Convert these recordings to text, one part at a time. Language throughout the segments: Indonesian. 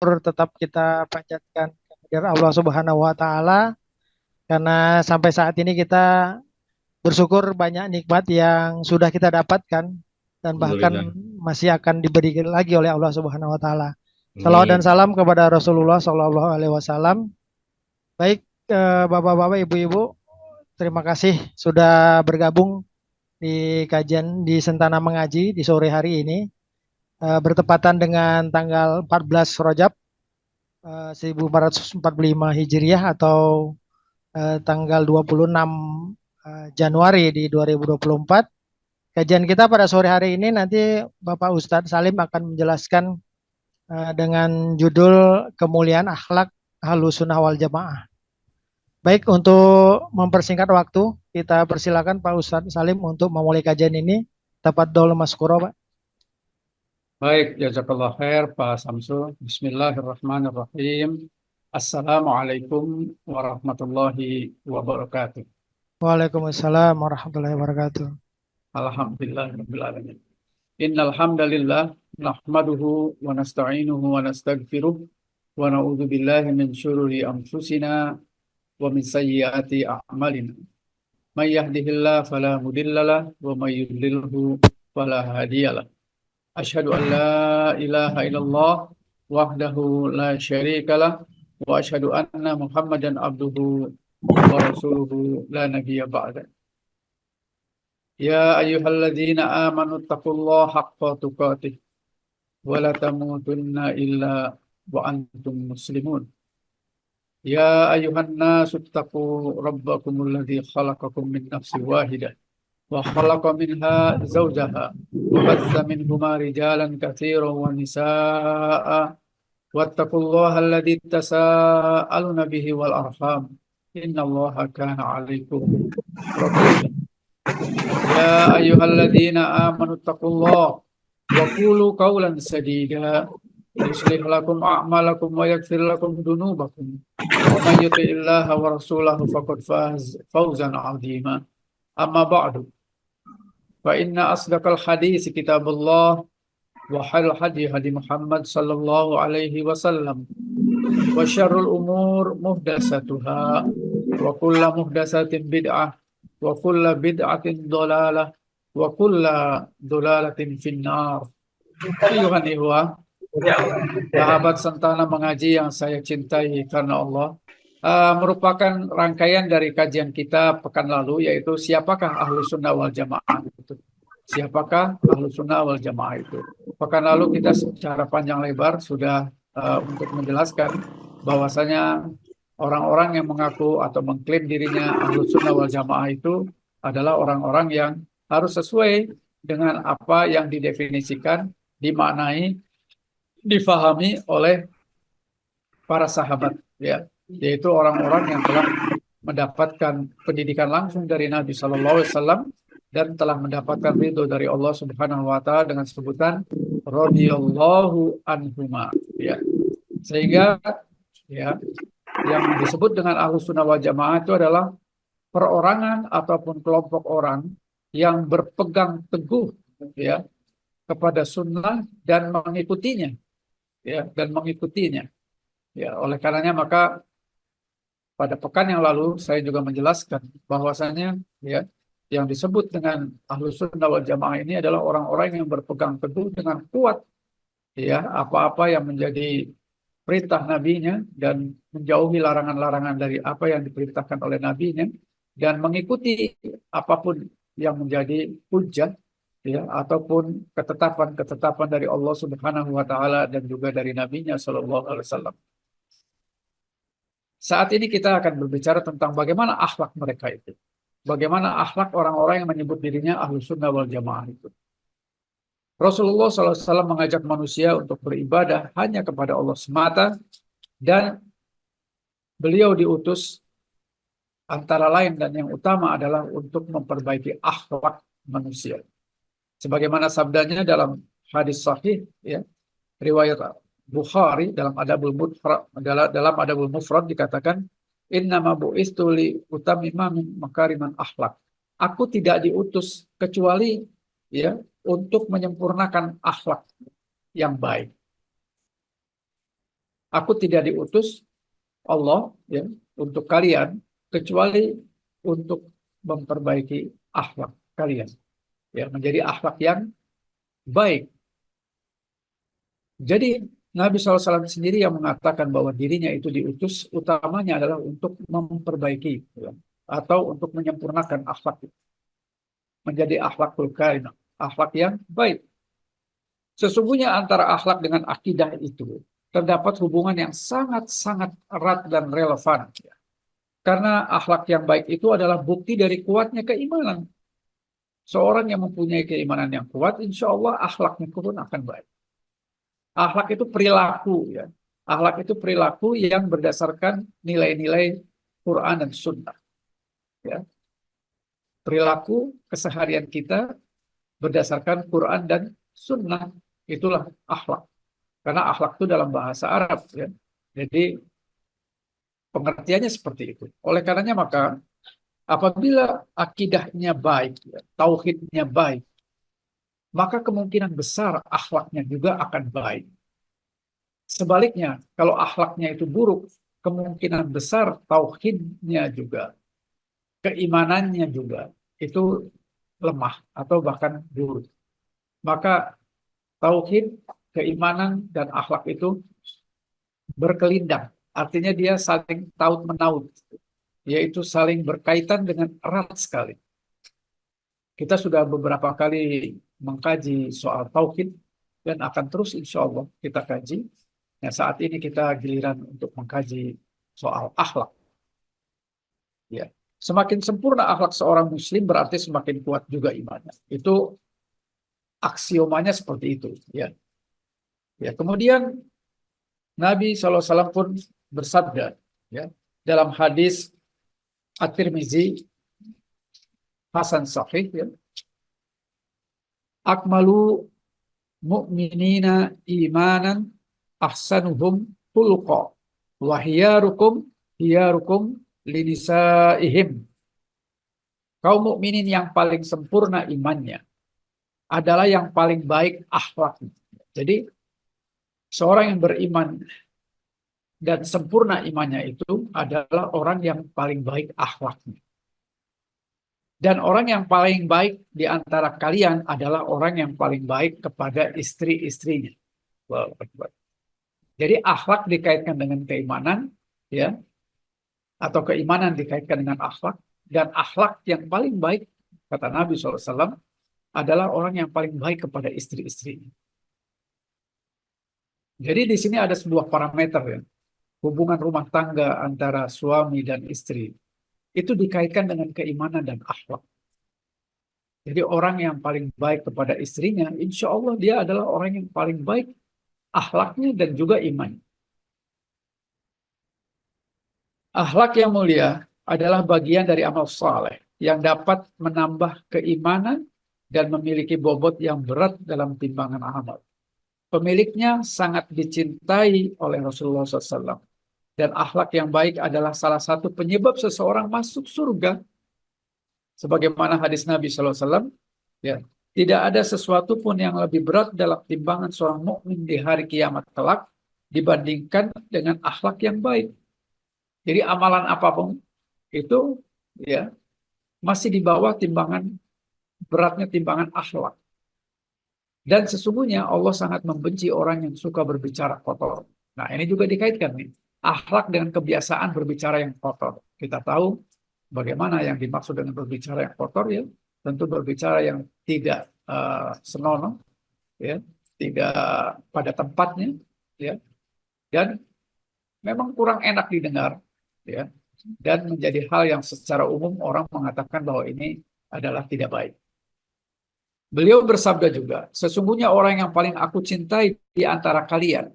tetap kita panjatkan kehadirat Allah Subhanahu wa taala karena sampai saat ini kita bersyukur banyak nikmat yang sudah kita dapatkan dan bahkan Alhamdulillah. masih akan diberi lagi oleh Allah Subhanahu wa taala. Salawat dan Amin. salam kepada Rasulullah Shallallahu alaihi wasallam. Baik, Bapak-bapak, Ibu-ibu, terima kasih sudah bergabung di kajian di Sentana Mengaji di sore hari ini. Bertepatan dengan tanggal 14 Rajab 1445 Hijriah atau tanggal 26 Januari di 2024. Kajian kita pada sore hari ini nanti Bapak Ustadz Salim akan menjelaskan dengan judul Kemuliaan Akhlak Ahlussunnah wal Jamaah. Baik, untuk mempersingkat waktu, kita persilakan Pak Ustadz Salim untuk memulai kajian ini. Tafadhol maskuro, Pak. Baik, jazakallah khair Pak Samsul. Bismillahirrahmanirrahim. Assalamualaikum warahmatullahi wabarakatuh. Waalaikumsalam warahmatullahi wabarakatuh. Alhamdulillahirabbil alamin. Innal hamdalillah nahmaduhu wa nasta'inuhu wa nastaghfiruh wa na'udzu billahi min syururi anfusina wa min sayyiati a'malina. May yahdihillahu fala mudhillalah wa may yudlilhu fala hadiyalah. Asyhadu an la ilaha illallah wahdahu la syarikalah wa asyhadu anna Muhammadan abduhu wa rasuluhu la nabiyya ba'da. Ya ayyuhalladzina amanu taqullaha haqqa tuqatih wa la tamutunna illa wa antum muslimun. Ya ayyuhan nasu taqu rabbakumul ladzi khalaqakum min nafsin wahidah wa khalaqa minha zawjaha wa batha minhuma rijalan katsiran wa nisaa'a wattaqullaha alladzi tasaaluna bihi wal arham innallaha kana 'alaikum raqiba. Ya ayyuhalladzina amanu taqullaha wa qulu qawlan sadida yuslih lakum a'malakum wa yaghfir lakum dunubakum wa may yuti'illaha wa rasulahu faqad fawzan 'azima. Amma ba'du. Fa inna asdaqal hadis kitabullah wa khairul hadi hadi Muhammad sallallahu alaihi wasallam wa syarrul umur muhdatsatuha wa kullu muhdatsatin bid'ah wa kullu bid'atin dhalalah wa kullu dhalalatin finnar. Ayuhan ihwah, sahabat Sentana Mengaji yang saya cintai karena Allah, merupakan rangkaian dari kajian kita pekan lalu, yaitu siapakah Ahlus Sunnah wal Jamaah itu. Siapakah Ahlus Sunnah wal Jamaah itu. Pekan lalu kita secara panjang lebar sudah untuk menjelaskan bahwasanya orang-orang yang mengaku atau mengklaim dirinya Ahlus Sunnah wal Jamaah itu adalah orang-orang yang harus sesuai dengan apa yang didefinisikan, dimaknai, difahami oleh para sahabat, ya, yaitu orang-orang yang telah mendapatkan pendidikan langsung dari Nabi Shallallahu Alaihi Wasallam dan telah mendapatkan ridho dari Allah Subhanahu Wa Taala dengan sebutan radhiyallahu anhuma, ya, sehingga ya yang disebut dengan Ahlus Sunnah wal Jamaah itu adalah perorangan ataupun kelompok orang yang berpegang teguh, ya, kepada sunnah dan mengikutinya, ya, dan mengikutinya. Ya, oleh karenanya maka pada pekan yang lalu saya juga menjelaskan bahwasanya, ya, yang disebut dengan Ahlus Sunnah wal Jamaah ini adalah orang-orang yang berpegang teguh dengan kuat, ya, apa-apa yang menjadi perintah nabinya dan menjauhi larangan-larangan dari apa yang diperintahkan oleh nabinya dan mengikuti apapun yang menjadi hujjah, ya, ataupun ketetapan-ketetapan dari Allah Subhanahu wa taala dan juga dari nabinya sallallahu alaihi wasallam. Saat ini kita akan berbicara tentang bagaimana akhlak mereka itu. Bagaimana akhlak orang-orang yang menyebut dirinya Ahlus Sunnah wal Jamaah itu. Rasulullah SAW mengajak manusia untuk beribadah hanya kepada Allah semata dan beliau diutus antara lain dan yang utama adalah untuk memperbaiki akhlak manusia. Sebagaimana sabdanya dalam hadis sahih, ya, riwayat Bukhari dalam Adabul Mufrad dikatakan innama bu'istu li utammima min makariman akhlak. Aku tidak diutus kecuali, ya, untuk menyempurnakan akhlak yang baik. Aku tidak diutus Allah ya untuk kalian kecuali untuk memperbaiki akhlak kalian, ya menjadi akhlak yang baik. Jadi Nabi SAW sendiri yang mengatakan bahwa dirinya itu diutus utamanya adalah untuk memperbaiki ya, atau untuk menyempurnakan akhlak menjadi akhlakul karimah, akhlak yang baik. Sesungguhnya antara akhlak dengan akidah itu terdapat hubungan yang sangat-sangat erat dan relevan. Ya. Karena akhlak yang baik itu adalah bukti dari kuatnya keimanan. Seorang yang mempunyai keimanan yang kuat, insya Allah akhlaknya pun akan baik. Akhlak itu perilaku, ya. Akhlak itu perilaku yang berdasarkan nilai-nilai Quran dan Sunnah. Ya. Perilaku keseharian kita berdasarkan Quran dan Sunnah. Itulah akhlak. Karena akhlak itu dalam bahasa Arab. Ya. Jadi pengertiannya seperti itu. Oleh karenanya maka apabila akidahnya baik, ya, tauhidnya baik, maka kemungkinan besar akhlaknya juga akan baik. Sebaliknya, kalau akhlaknya itu buruk, kemungkinan besar tauhidnya juga, keimanannya juga itu lemah atau bahkan buruk. Maka tauhid, keimanan dan akhlak itu berkelindang. Artinya dia saling taut menaut, yaitu saling berkaitan dengan erat sekali. Kita sudah beberapa kali mengkaji soal tauhid dan akan terus insya Allah kita kaji. Nah, saat ini kita giliran untuk mengkaji soal akhlak. Ya, semakin sempurna akhlak seorang muslim berarti semakin kuat juga imannya. Itu aksiomanya seperti itu. Ya, ya. Kemudian Nabi SAW pun bersabda, ya, dalam hadis At-Tirmizi Hasan Sahih, ya, akmalu mu'minina imanan ahsanuhum khuluqa wa hiyarukum linisaihim. Kaum mukminin yang paling sempurna imannya adalah yang paling baik akhlaknya. Jadi seorang yang beriman dan sempurna imannya itu adalah orang yang paling baik akhlaknya. Dan orang yang paling baik di antara kalian adalah orang yang paling baik kepada istri-istrinya. Wow. Jadi akhlak dikaitkan dengan keimanan, ya, atau keimanan dikaitkan dengan akhlak, dan akhlak yang paling baik kata Nabi SAW adalah orang yang paling baik kepada istri-istrinya. Jadi di sini ada sebuah parameter, ya, hubungan rumah tangga antara suami dan istri itu dikaitkan dengan keimanan dan akhlak. Jadi orang yang paling baik kepada istrinya, insya Allah dia adalah orang yang paling baik akhlaknya dan juga iman. Akhlak yang mulia adalah bagian dari amal saleh yang dapat menambah keimanan dan memiliki bobot yang berat dalam timbangan amal. Pemiliknya sangat dicintai oleh Rasulullah SAW. Dan akhlak yang baik adalah salah satu penyebab seseorang masuk surga. Sebagaimana hadis Nabi SAW, ya, tidak ada sesuatu pun yang lebih berat dalam timbangan seorang mukmin di hari kiamat kelak dibandingkan dengan akhlak yang baik. Jadi amalan apapun itu, ya, masih di bawah timbangan beratnya timbangan akhlak. Dan sesungguhnya Allah sangat membenci orang yang suka berbicara kotor. Nah, ini juga dikaitkan nih. Akhlak dengan kebiasaan berbicara yang kotor. Kita tahu bagaimana yang dimaksud dengan berbicara yang kotor, ya. Tentu berbicara yang tidak senonoh, ya, tidak pada tempatnya, ya, dan memang kurang enak didengar, ya, dan menjadi hal yang secara umum orang mengatakan bahwa ini adalah tidak baik. Beliau bersabda juga, sesungguhnya orang yang paling aku cintai di antara kalian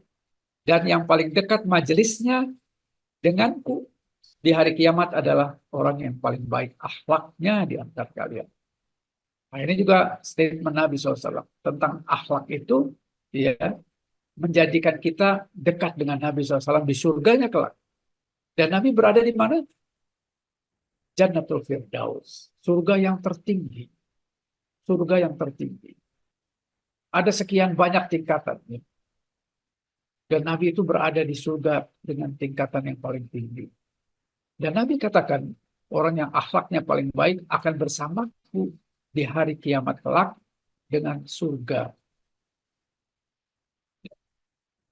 dan yang paling dekat majelisnya denganku di hari kiamat adalah orang yang paling baik akhlaknya di antara kalian. Nah, ini juga statement Nabi SAW tentang akhlak itu, ya, menjadikan kita dekat dengan Nabi SAW di surganya kelak. Dan Nabi berada di mana? Jannatul Firdaus, surga yang tertinggi. Surga yang tertinggi. Ada sekian banyak tingkatannya. Dan Nabi itu berada di surga dengan tingkatan yang paling tinggi. Dan Nabi katakan, orang yang akhlaknya paling baik akan bersamaku di hari kiamat kelak dengan surga.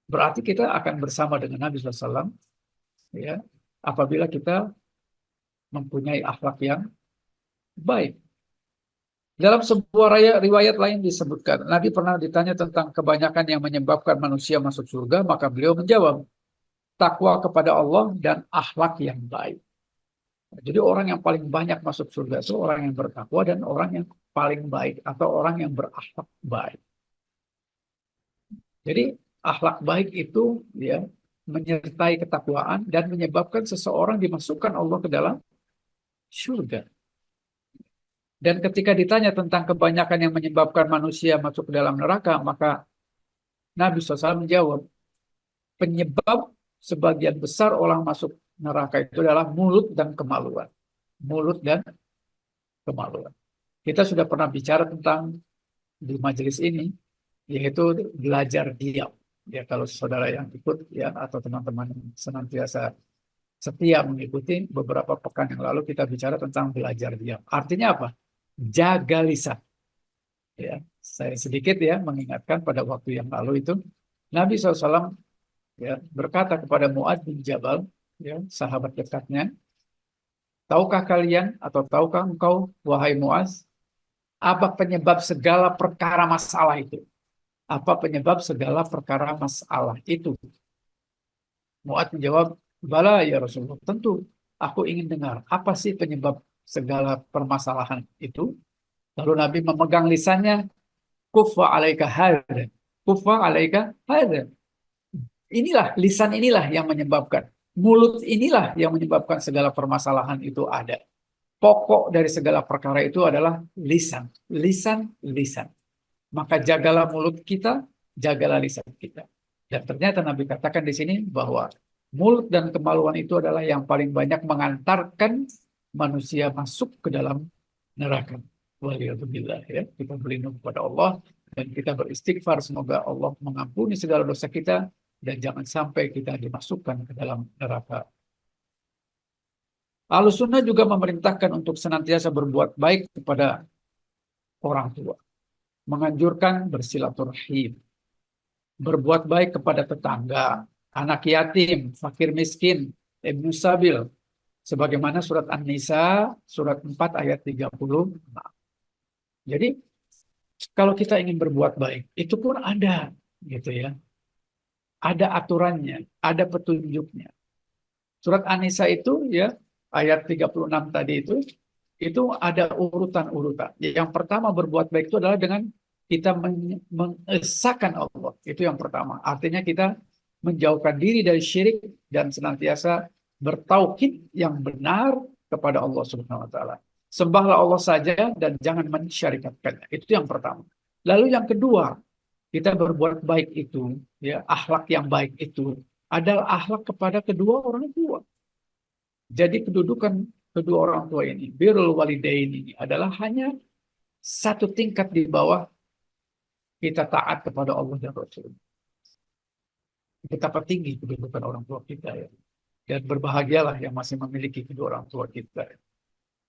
Berarti kita akan bersama dengan Nabi SAW, ya, apabila kita mempunyai akhlak yang baik. Dalam sebuah riwayat lain disebutkan, Nabi pernah ditanya tentang kebanyakan yang menyebabkan manusia masuk surga, maka beliau menjawab, takwa kepada Allah dan akhlak yang baik. Jadi orang yang paling banyak masuk surga itu orang yang bertakwa dan orang yang paling baik atau orang yang berakhlak baik. Jadi akhlak baik itu ya menyertai ketakwaan dan menyebabkan seseorang dimasukkan Allah ke dalam surga. Dan ketika ditanya tentang kebanyakan yang menyebabkan manusia masuk ke dalam neraka, maka Nabi SAW menjawab, penyebab sebagian besar orang masuk neraka itu adalah mulut dan kemaluan. Mulut dan kemaluan. Kita sudah pernah bicara tentang di majelis ini, yaitu belajar diam. Ya, kalau saudara yang ikut ya atau teman-teman yang senantiasa setia mengikuti, beberapa pekan yang lalu kita bicara tentang belajar diam. Artinya apa? Jaga lisan. Ya, saya sedikit ya mengingatkan pada waktu yang lalu itu Nabi SAW ya berkata kepada Mu'adz bin Jabal, ya sahabat dekatnya, tahukah kalian atau tahukah engkau wahai Mu'adz apa penyebab segala perkara masalah itu? Apa penyebab segala perkara masalah itu? Mu'adz menjawab, bala ya Rasulullah, tentu aku ingin dengar apa sih penyebab segala permasalahan itu. Lalu Nabi memegang lisannya, kufa alaika hadza, kufa alaika hadza. Inilah lisan inilah yang menyebabkan, mulut inilah yang menyebabkan segala permasalahan itu ada. Pokok dari segala perkara itu adalah lisan, lisan, lisan. Maka jagalah mulut kita, jagalah lisan kita. Dan ternyata Nabi katakan di sini bahwa mulut dan kemaluan itu adalah yang paling banyak mengantarkan manusia masuk ke dalam neraka. Waliyadzubillah ya. Kita berlindung kepada Allah dan kita beristighfar semoga Allah mengampuni segala dosa kita dan jangan sampai kita dimasukkan ke dalam neraka. Ahlussunnah juga memerintahkan untuk senantiasa berbuat baik kepada orang tua, menganjurkan bersilaturahim, berbuat baik kepada tetangga, anak yatim, fakir miskin, ibnu sabil, sebagaimana surat An-Nisa, surat 4 ayat 36. Jadi, kalau kita ingin berbuat baik, itu pun ada, gitu ya. Ada aturannya, ada petunjuknya. Surat An-Nisa itu, ya, ayat 36 tadi itu ada urutan-urutan. Yang pertama berbuat baik itu adalah dengan kita mengesahkan Allah. Itu yang pertama. Artinya kita menjauhkan diri dari syirik dan senantiasa bertauhid yang benar kepada Allah Subhanahu wa taala. Sembahlah Allah saja dan jangan mensyarikatkannya. Itu yang pertama. Lalu yang kedua, kita berbuat baik itu, ya, akhlak yang baik itu adalah akhlak kepada kedua orang tua. Jadi kedudukan kedua orang tua ini, birrul walidain ini adalah hanya satu tingkat di bawah kita taat kepada Allah dan Rasul. Betapa tinggi kedudukan orang tua kita ya. Dan berbahagialah yang masih memiliki kedua orang tua kita.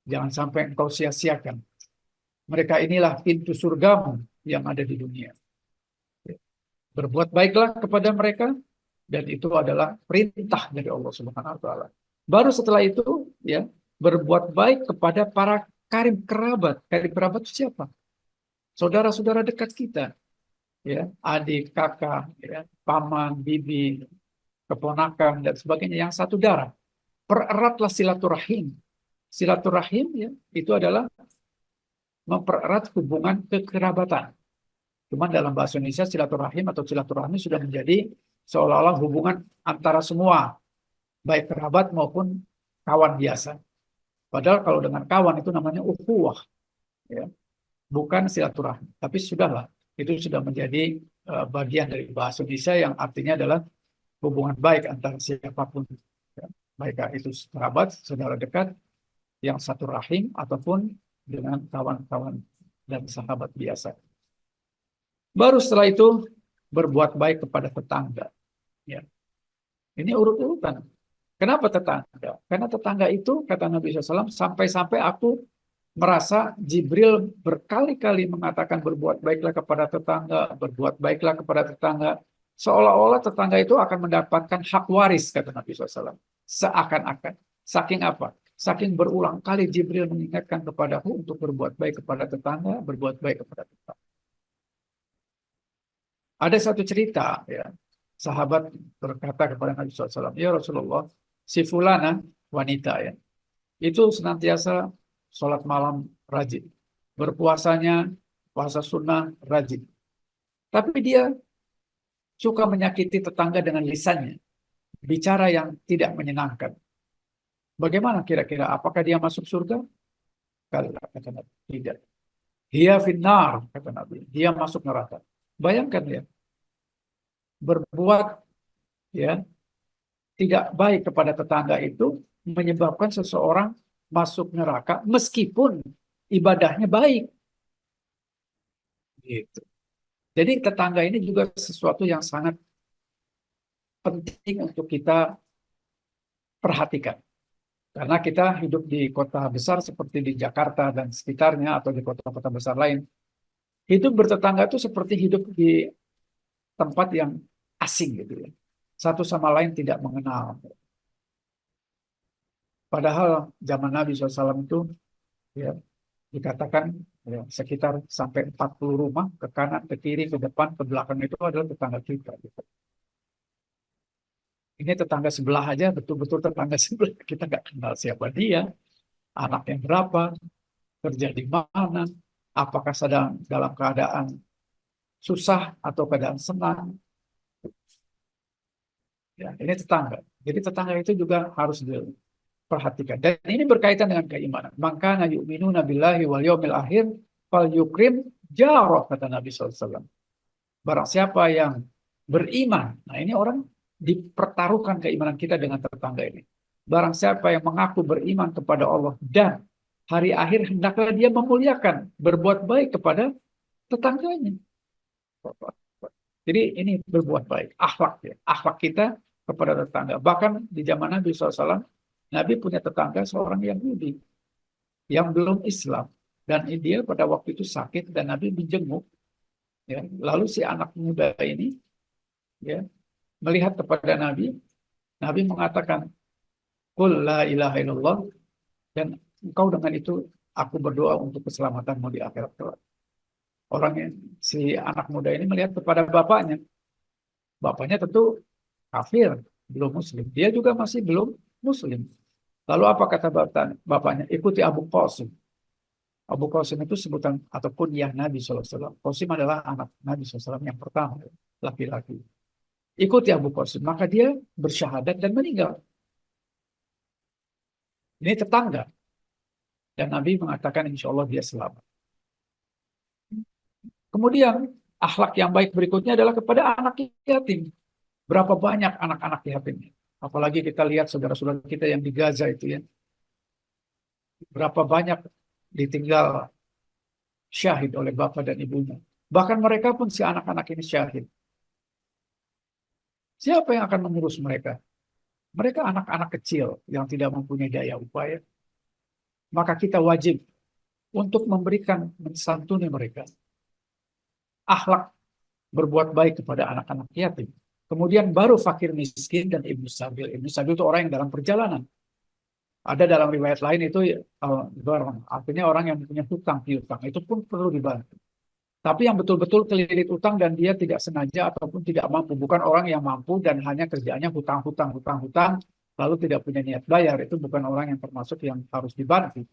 Jangan sampai engkau sia-siakan. Mereka inilah pintu surgamu yang ada di dunia. Berbuat baiklah kepada mereka dan itu adalah perintah dari Allah Subhanahu wa taala. Baru setelah itu ya berbuat baik kepada para karib kerabat. Karib kerabat itu siapa? Saudara-saudara dekat kita. Ya, adik, kakak, ya, paman, bibi, keponakan dan sebagainya yang satu darah. Pereratlah silaturahim. Silaturahim ya, itu adalah mempererat hubungan kekerabatan. Cuman dalam bahasa Indonesia silaturahim atau silaturahmi sudah menjadi seolah-olah hubungan antara semua, baik kerabat maupun kawan biasa. Padahal kalau dengan kawan itu namanya ukhuwah, ya. Bukan silaturahmi. Tapi sudahlah, itu sudah menjadi bagian dari bahasa Indonesia yang artinya adalah hubungan baik antara siapapun. Ya. Baik itu kerabat, saudara dekat, yang satu rahim, ataupun dengan kawan-kawan dan sahabat biasa. Baru setelah itu berbuat baik kepada tetangga. Ya, ini urut-urutan. Kenapa tetangga? Karena tetangga itu, kata Nabi SAW, sampai-sampai aku merasa Jibril berkali-kali mengatakan berbuat baiklah kepada tetangga, berbuat baiklah kepada tetangga. Seolah-olah tetangga itu akan mendapatkan hak waris, kata Nabi SAW. Seakan-akan. Saking apa? Saking berulang kali Jibril mengingatkan kepadaku untuk berbuat baik kepada tetangga, berbuat baik kepada tetangga. Ada satu cerita, ya, sahabat berkata kepada Nabi SAW, ya Rasulullah, si fulana, wanita ya, itu senantiasa sholat malam rajin. Berpuasanya, puasa sunnah rajin. Tapi dia suka menyakiti tetangga dengan lisannya. Bicara yang tidak menyenangkan. Bagaimana kira-kira? Apakah dia masuk surga? Kala, kata Nabi. Tidak. Dia finnar, kata Nabi. Dia masuk neraka. Bayangkan ya, berbuat ya tidak baik kepada tetangga itu menyebabkan seseorang masuk neraka meskipun ibadahnya baik. Gitu. Jadi tetangga ini juga sesuatu yang sangat penting untuk kita perhatikan. Karena kita hidup di kota besar seperti di Jakarta dan sekitarnya atau di kota-kota besar lain. Hidup bertetangga itu seperti hidup di tempat yang asing gitu ya. Satu sama lain tidak mengenal. Padahal zaman Nabi SAW itu ya, dikatakan ya, sekitar sampai 40 rumah ke kanan, ke kiri, ke depan, ke belakang itu adalah tetangga kita. Gitu. Ini tetangga sebelah aja, betul-betul tetangga sebelah. Kita nggak kenal siapa dia, anaknya berapa, kerja di mana, apakah sedang dalam keadaan susah atau keadaan senang. Ya, ini tetangga. Jadi tetangga itu juga harus diperhatikan. Dan ini berkaitan dengan keimanan. Maka yu'minuna billahi wal yaumil akhir fal yukrim jarah, kata Nabi SAW. Barang siapa yang beriman, nah ini orang dipertaruhkan keimanan kita dengan tetangga ini. Barang siapa yang mengaku beriman kepada Allah dan hari akhir, hendaklah dia memuliakan, berbuat baik kepada tetangganya. Jadi ini berbuat baik, akhlak ya, akhlak kita kepada tetangga. Bahkan di zaman Nabi SAW, Nabi punya tetangga seorang Yahudi yang belum Islam, dan dia pada waktu itu sakit dan Nabi menjenguk. Ya. Lalu si anak muda ini ya melihat kepada Nabi, Nabi mengatakan, "Qul la ilaha illallah," dan engkau dengan itu aku berdoa untuk keselamatanmu di akhirat kelak. Orangnya si anak muda ini melihat kepada bapaknya. Bapaknya tentu kafir, belum muslim. Dia juga masih belum muslim. Lalu apa kata bapaknya? Ikuti Abu Qasim. Abu Qasim itu sebutan ataupun ya Nabi SAW. Qasim adalah anak Nabi SAW yang pertama, laki-laki. Ikuti Abu Qasim. Maka dia bersyahadat dan meninggal. Ini tetangga. Dan Nabi mengatakan insya Allah dia selamat. Kemudian akhlak yang baik berikutnya adalah kepada anak yatim. Berapa banyak anak-anak yatim? Apalagi kita lihat saudara-saudara kita yang di Gaza itu ya. Berapa banyak ditinggal syahid oleh bapak dan ibunya. Bahkan mereka pun si anak-anak ini syahid. Siapa yang akan mengurus mereka? Mereka anak-anak kecil yang tidak mempunyai daya upaya. Maka kita wajib untuk memberikan, mensantuni mereka. Akhlak berbuat baik kepada anak-anak yatim. Kemudian baru fakir miskin dan ibnu sabil. Ibnu sabil itu orang yang dalam perjalanan. Ada dalam riwayat lain itu artinya orang yang punya hutang piutang. Itu pun perlu dibantu. Tapi yang betul-betul kelilit utang dan dia tidak sengaja ataupun tidak mampu. Bukan orang yang mampu dan hanya kerjanya hutang-hutang, hutang-hutang, lalu tidak punya niat bayar. Itu bukan orang yang termasuk yang harus dibantu.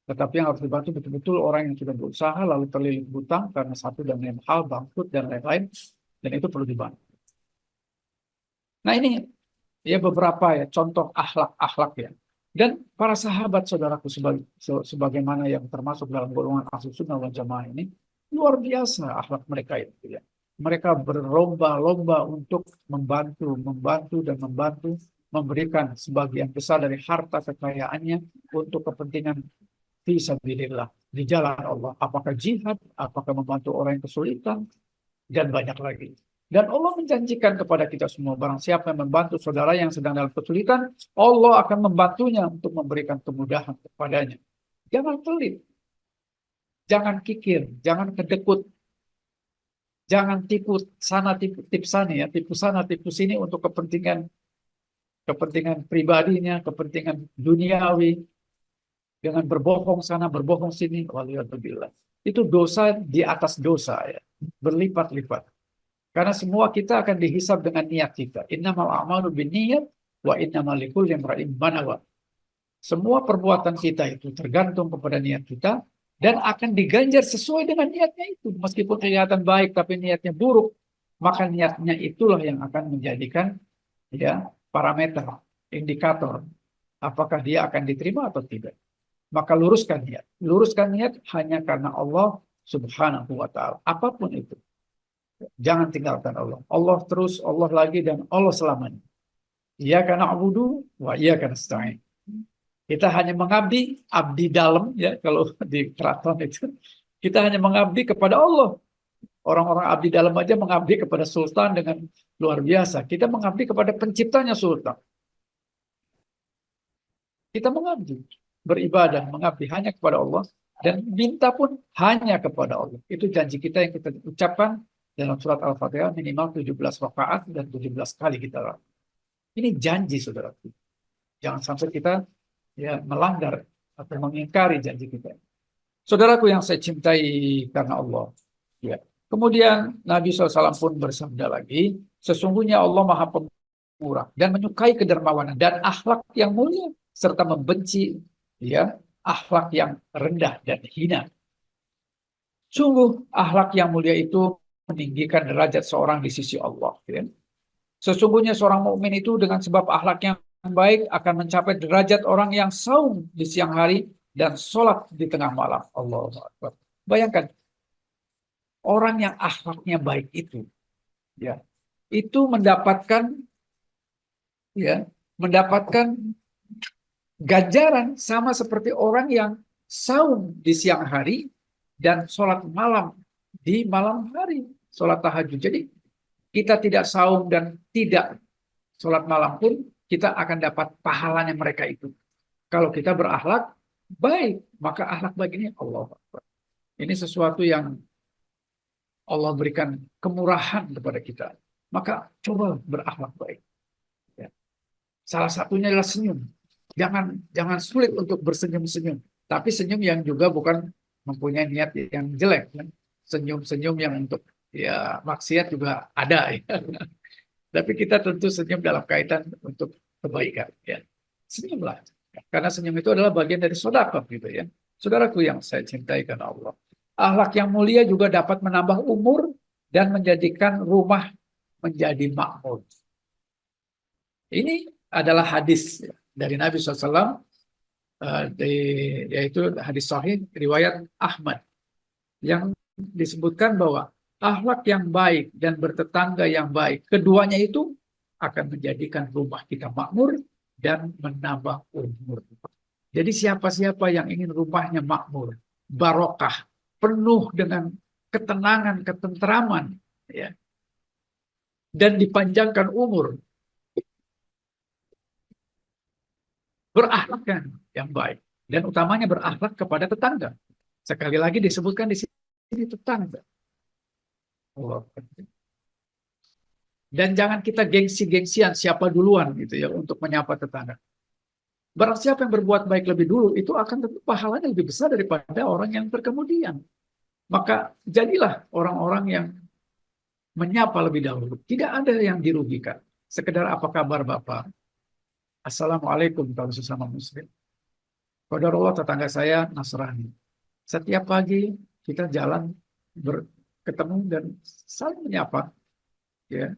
Tetapi yang harus dibantu betul-betul orang yang sudah berusaha lalu terlilit hutang karena satu dan lain hal, bangkrut dan lain-lain. Dan itu perlu dibantu. Nah ini ya beberapa ya contoh akhlak-akhlak ya. Dan para sahabat saudaraku sebagaimana yang termasuk dalam golongan Ahlus Sunnah wal Jamaah ini luar biasa akhlak mereka itu ya. Mereka berlomba-lomba untuk membantu dan membantu memberikan sebagian besar dari harta kekayaannya untuk kepentingan fi sabilillah di jalan Allah. Apakah jihad, apakah membantu orang yang kesulitan dan banyak lagi. Dan Allah menjanjikan kepada kita semua, barang siapa yang membantu saudara yang sedang dalam kesulitan, Allah akan membantunya untuk memberikan kemudahan kepadanya. Jangan pelit, jangan kikir, jangan kedekut, jangan tipu sana tipu sana ya, tipu sana tipu sini untuk kepentingan kepentingan pribadinya, kepentingan duniawi, dengan berbohong sana, berbohong sini. Waliyadzubillah. Itu dosa di atas dosa ya, berlipat-lipat. Karena semua kita akan dihisab dengan niat kita. Innamal a'malu binniyat wa innamal likulli imrin ma nawa. Semua perbuatan kita itu tergantung kepada niat kita dan akan diganjar sesuai dengan niatnya itu. Meskipun kelihatan baik tapi niatnya buruk, maka niatnya itulah yang akan menjadikan ya parameter, indikator apakah dia akan diterima atau tidak. Maka luruskan niat. Luruskan niat hanya karena Allah Subhanahu wa taala. Apapun itu. Jangan tinggalkan Allah. Allah terus, Allah lagi, dan Allah selamanya. Iyyaka na'budu wa iyyaka nasta'in. Kita hanya mengabdi, abdi dalam ya kalau di keraton itu. Kita hanya mengabdi kepada Allah. Orang-orang abdi dalam aja mengabdi kepada sultan dengan luar biasa. Kita mengabdi kepada penciptanya sultan. Kita mengabdi, beribadah, mengabdi hanya kepada Allah dan minta pun hanya kepada Allah. Itu janji kita yang kita ucapkan dalam surat Al-Fatihah minimal 17 rakaat dan 17 kali kita lakukan. Ini janji saudaraku. Jangan sampai kita ya melanggar atau mengingkari janji kita. Saudaraku yang saya cintai karena Allah. Ya. Kemudian Nabi SAW pun bersabda lagi, sesungguhnya Allah Maha Pemurah dan menyukai kedermawanan dan akhlak yang mulia serta membenci ya akhlak yang rendah dan hina. Sungguh akhlak yang mulia itu meninggikan derajat seorang di sisi Allah. Ya. Sesungguhnya seorang mukmin itu dengan sebab akhlak yang baik akan mencapai derajat orang yang saum di siang hari dan sholat di tengah malam. Allahu Akbar. Bayangkan orang yang akhlaknya baik itu, ya, itu mendapatkan ganjaran sama seperti orang yang saum di siang hari dan sholat malam di malam hari, sholat tahajud. Jadi kita tidak saum dan tidak sholat malam pun kita akan dapat pahalanya mereka itu. Kalau kita berakhlak baik, maka akhlak baik ini Allah. Ini sesuatu yang Allah berikan kemurahan kepada kita. Maka coba berakhlak baik. Ya. Salah satunya adalah senyum. Jangan sulit untuk bersenyum-senyum. Tapi senyum yang juga bukan mempunyai niat yang jelek. Ya. Senyum-senyum yang untuk ya maksiat juga ada. Ya. Tapi kita tentu senyum dalam kaitan untuk kebaikan. Ya. Senyumlah. Karena senyum itu adalah bagian dari sedekah gitu ya. Saudaraku yang saya cintai karena Allah. Akhlak yang mulia juga dapat menambah umur dan menjadikan rumah menjadi makmur. Ini adalah hadis dari Nabi SAW, yaitu hadis sahih riwayat Ahmad, yang disebutkan bahwa akhlak yang baik dan bertetangga yang baik, keduanya itu akan menjadikan rumah kita makmur dan menambah umur. Jadi siapa-siapa yang ingin rumahnya makmur, barokah, penuh dengan ketenangan, ketentraman, ya, dan dipanjangkan umur, berakhlak yang baik, dan utamanya berakhlak kepada tetangga. Sekali lagi disebutkan di sini tetangga. Dan jangan kita gengsi-gengsian siapa duluan gitu ya untuk menyapa tetangga. Barang siapa yang berbuat baik lebih dulu, itu akan tentu pahalanya lebih besar daripada orang yang terkemudian. Maka jadilah orang-orang yang menyapa lebih dahulu. Tidak ada yang dirugikan. Sekedar apa kabar Bapak? Assalamualaikum kalau sesama muslim. Qadarullah tetangga saya Nasrani. Setiap pagi kita jalan ketemu dan saling menyapa. Ya,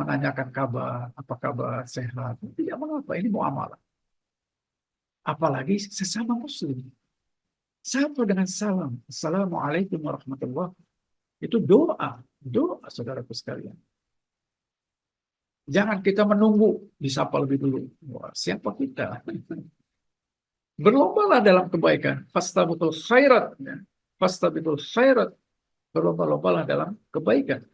menanyakan kabar, apa kabar, sehat. Tidak mengapa, ini muamalah. Apalagi sesama muslim. Sapa dengan salam. Assalamualaikum warahmatullahi wabarakatuh. Itu doa. Doa saudaraku sekalian. Jangan kita menunggu disapa lebih dulu. Wah, siapa kita? Berlombalah dalam kebaikan. Fastabiqul khairat. Fastabiqul khairat. Berlomba-lombalah dalam kebaikan.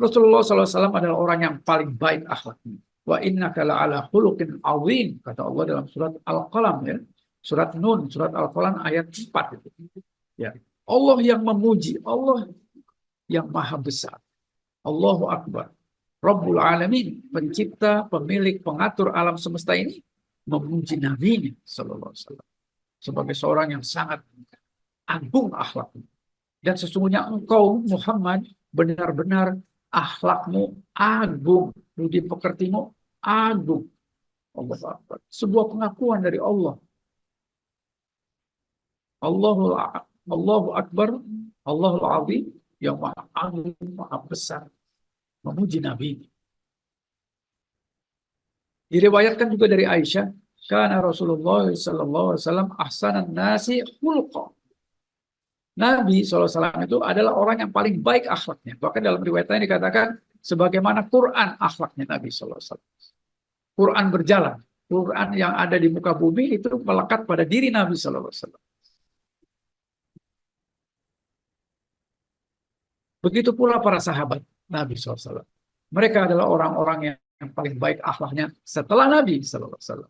Rasulullah SAW adalah orang yang paling baik akhlaknya. Wa innaka la'ala khuluqin azim, kata Allah dalam surat Al-Qalam, ya. Surat Nun, surat Al-Qalam ayat 4 itu. Ya. Allah yang memuji, Allah yang maha besar. Allahu Akbar. Rabbul Alamin, pencipta, pemilik, pengatur alam semesta ini, memuji Nabi Sallallahu Alaihi Wasallam sebagai seorang yang sangat agung akhlaknya. Dan sesungguhnya engkau Muhammad benar-benar akhlakmu agung, budi pekertimu agung. Allahu Akbar. Sebuah pengakuan dari Allah. Allahu Akbar, Allahul Azim, yang maha agung, maha besar, memuji Nabi. Diriwayatkan juga dari Aisyah, karena Rasulullah sallallahu alaihi wasallam ahsanan nasi khulqa. Nabi SAW itu adalah orang yang paling baik akhlaknya. Bahkan dalam riwayatnya dikatakan sebagaimana Quran akhlaknya Nabi SAW. Quran berjalan. Quran yang ada di muka bumi itu melekat pada diri Nabi SAW. Begitu pula para sahabat Nabi SAW. Mereka adalah orang-orang yang paling baik akhlaknya setelah Nabi SAW.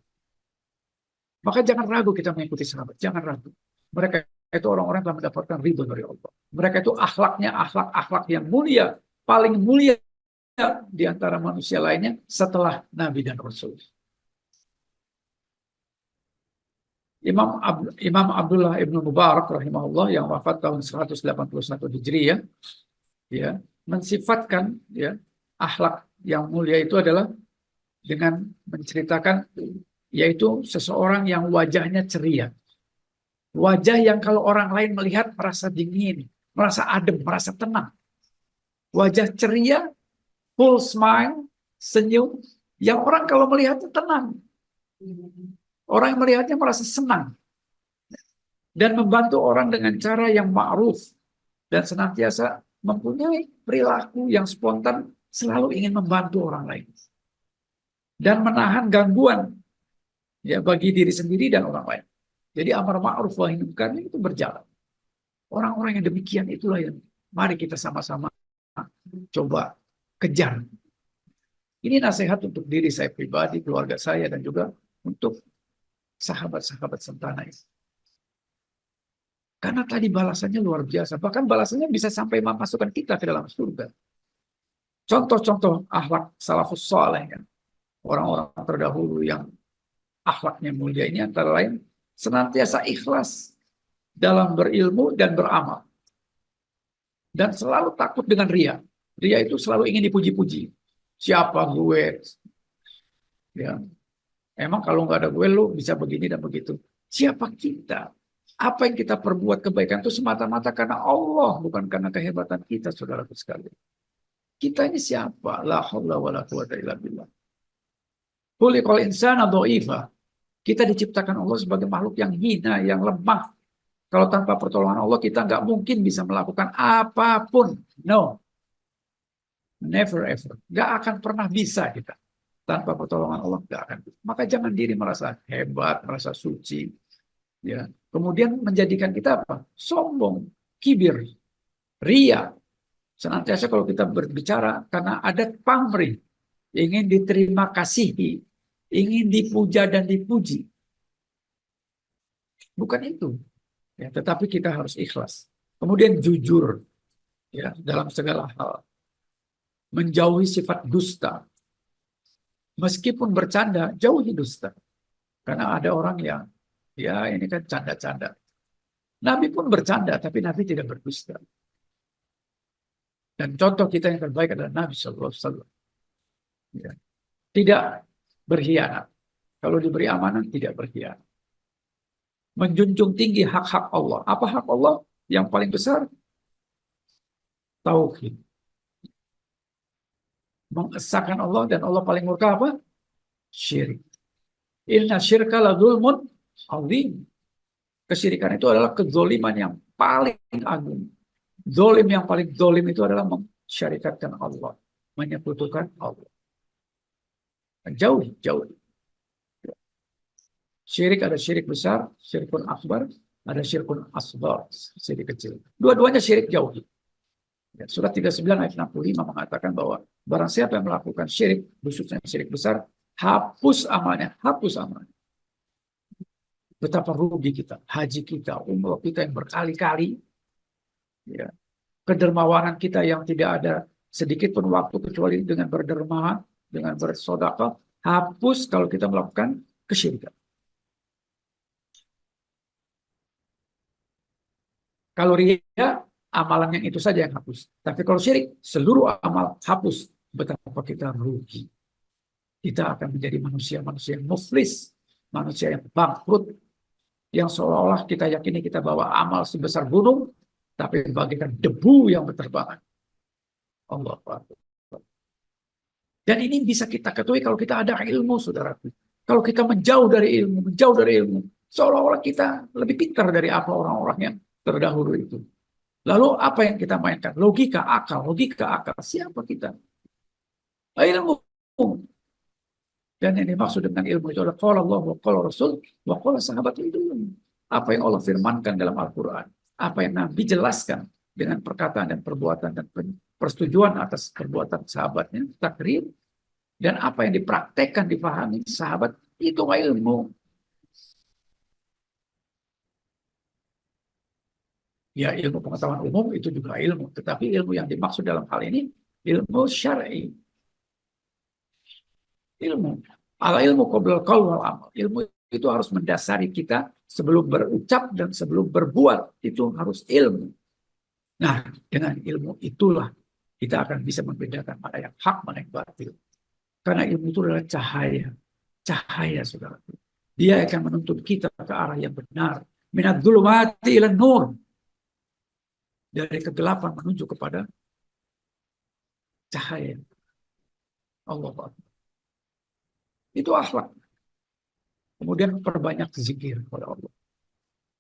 Maka jangan ragu kita mengikuti sahabat. Jangan ragu. Mereka itu orang-orang yang telah mendapatkan ridho dari Allah. Mereka itu akhlaknya akhlak yang mulia. Paling mulia di antara manusia lainnya setelah Nabi dan Rasul. Imam Abdullah ibnu Mubarak rahimahullah yang wafat tahun 181 Hijriah ya, mensifatkan ya akhlak yang mulia itu adalah dengan menceritakan yaitu seseorang yang wajahnya ceria. Wajah yang kalau orang lain melihat merasa dingin, merasa adem, merasa tenang. Wajah ceria, full smile, senyum, yang orang kalau melihatnya tenang. Orang yang melihatnya merasa senang. Dan membantu orang dengan cara yang ma'ruf. Dan senantiasa mempunyai perilaku yang spontan, selalu ingin membantu orang lain. Dan menahan gangguan ya bagi diri sendiri dan orang lain. Jadi amar ma'ruf wa nahi munkar itu berjalan. Orang-orang yang demikian itulah yang mari kita sama-sama coba kejar. Ini nasihat untuk diri saya pribadi, keluarga saya, dan juga untuk sahabat-sahabat sentana ini. Karena tadi balasannya luar biasa. Bahkan balasannya bisa sampai memasukkan kita ke dalam surga. Contoh-contoh akhlak salafus saleh, kan? Orang-orang terdahulu yang akhlaknya mulia ini antara lain senantiasa ikhlas dalam berilmu dan beramal. Dan selalu takut dengan ria. Ria itu selalu ingin dipuji-puji. Siapa gue? Ya. Emang kalau nggak ada gue, lu bisa begini dan begitu. Siapa kita? Apa yang kita perbuat kebaikan itu semata-mata karena Allah, bukan karena kehebatan kita, saudaraku sekalian. Kita ini siapa? La haula wala quwata illa billah. Khuliqal insana dha'ifa. Kita diciptakan Allah sebagai makhluk yang hina, yang lemah. Kalau tanpa pertolongan Allah, kita nggak mungkin bisa melakukan apapun. No. Never ever. Nggak akan pernah bisa kita. Tanpa pertolongan Allah, nggak akan. Maka jangan diri merasa hebat, merasa suci. Ya. Kemudian menjadikan kita apa? Sombong, kibir, ria. Senantiasa kalau kita berbicara, karena ada pamrih. Ingin diterima kasihi. Ingin dipuja dan dipuji. Bukan itu. Ya, tetapi kita harus ikhlas. Kemudian jujur ya, dalam segala hal. Menjauhi sifat dusta. Meskipun bercanda, jauhi dusta. Karena ada orang yang, ya ini kan canda-canda. Nabi pun bercanda, tapi Nabi tidak berdusta. Dan contoh kita yang terbaik adalah Nabi SAW. Ya. Tidak berkhianat. Kalau diberi amanah, tidak berkhianat. Menjunjung tinggi hak-hak Allah. Apa hak Allah? Yang paling besar? Tauhid. Mengesahkan Allah, dan Allah paling murka apa? Syirik. Inna syirka la dzulmun azim. Kesyirikan itu adalah kezoliman yang paling agung. Zolim yang paling zolim itu adalah mensyarikatkan Allah. Menyekutukan Allah. Jauh. Syirik ada syirik besar, syirkun akbar, ada syirkun asghar, syirik kecil. Dua-duanya syirik jauhi. Ya, surat 39 ayat 65 mengatakan bahwa barang siapa yang melakukan syirik, khususnya syirik besar, hapus amalnya, hapus amalnya. Betapa rugi kita, haji kita, umroh kita yang berkali-kali, ya, kedermawanan kita yang tidak ada sedikit pun waktu kecuali dengan berderma, dengan bersedekah, hapus kalau kita melakukan kesyirikan. Kalau ria, amalan yang itu saja yang hapus. Tapi kalau syirik, seluruh amal hapus. Betapa kita rugi. Kita akan menjadi manusia-manusia yang muflis, manusia yang bangkrut, yang seolah-olah kita yakini kita bawa amal sebesar gunung, tapi bagaikan debu yang berterbangan. Allah Akbar. Dan ini bisa kita ketahui kalau kita ada ilmu, saudaraku. Kalau kita menjauh dari ilmu, seolah-olah kita lebih pintar dari apa orang-orang yang terdahulu itu. Lalu apa yang kita mainkan? Logika, akal, logika, akal. Siapa kita? Ilmu. Dan yang dimaksud dengan ilmu itu adalah qala Allah wa qala Rasul wa qala sahabat itu. Apa yang Allah firmankan dalam Al-Quran. Apa yang Nabi jelaskan dengan perkataan dan perbuatan dan persetujuan atas perbuatan sahabatnya, takrir. Dan apa yang dipraktekkan, dipahami sahabat, itu ilmu. Ya, ilmu pengetahuan umum itu juga ilmu. Tetapi ilmu yang dimaksud dalam hal ini, ilmu syar'i. Ilmu. Al ilmu qoblal qaul wal amal. Ilmu itu harus mendasari kita sebelum berucap dan sebelum berbuat. Itu harus ilmu. Nah, dengan ilmu itulah kita akan bisa membedakan mana yang hak, mana yang batil. Karena ilmu itu adalah cahaya. Cahaya, saudara. Dia akan menuntun kita ke arah yang benar. Minad dzulumati ilan nur. Dari kegelapan menuju kepada cahaya. Allah Akbar. Itu akhlak. Kemudian perbanyak zikir kepada Allah.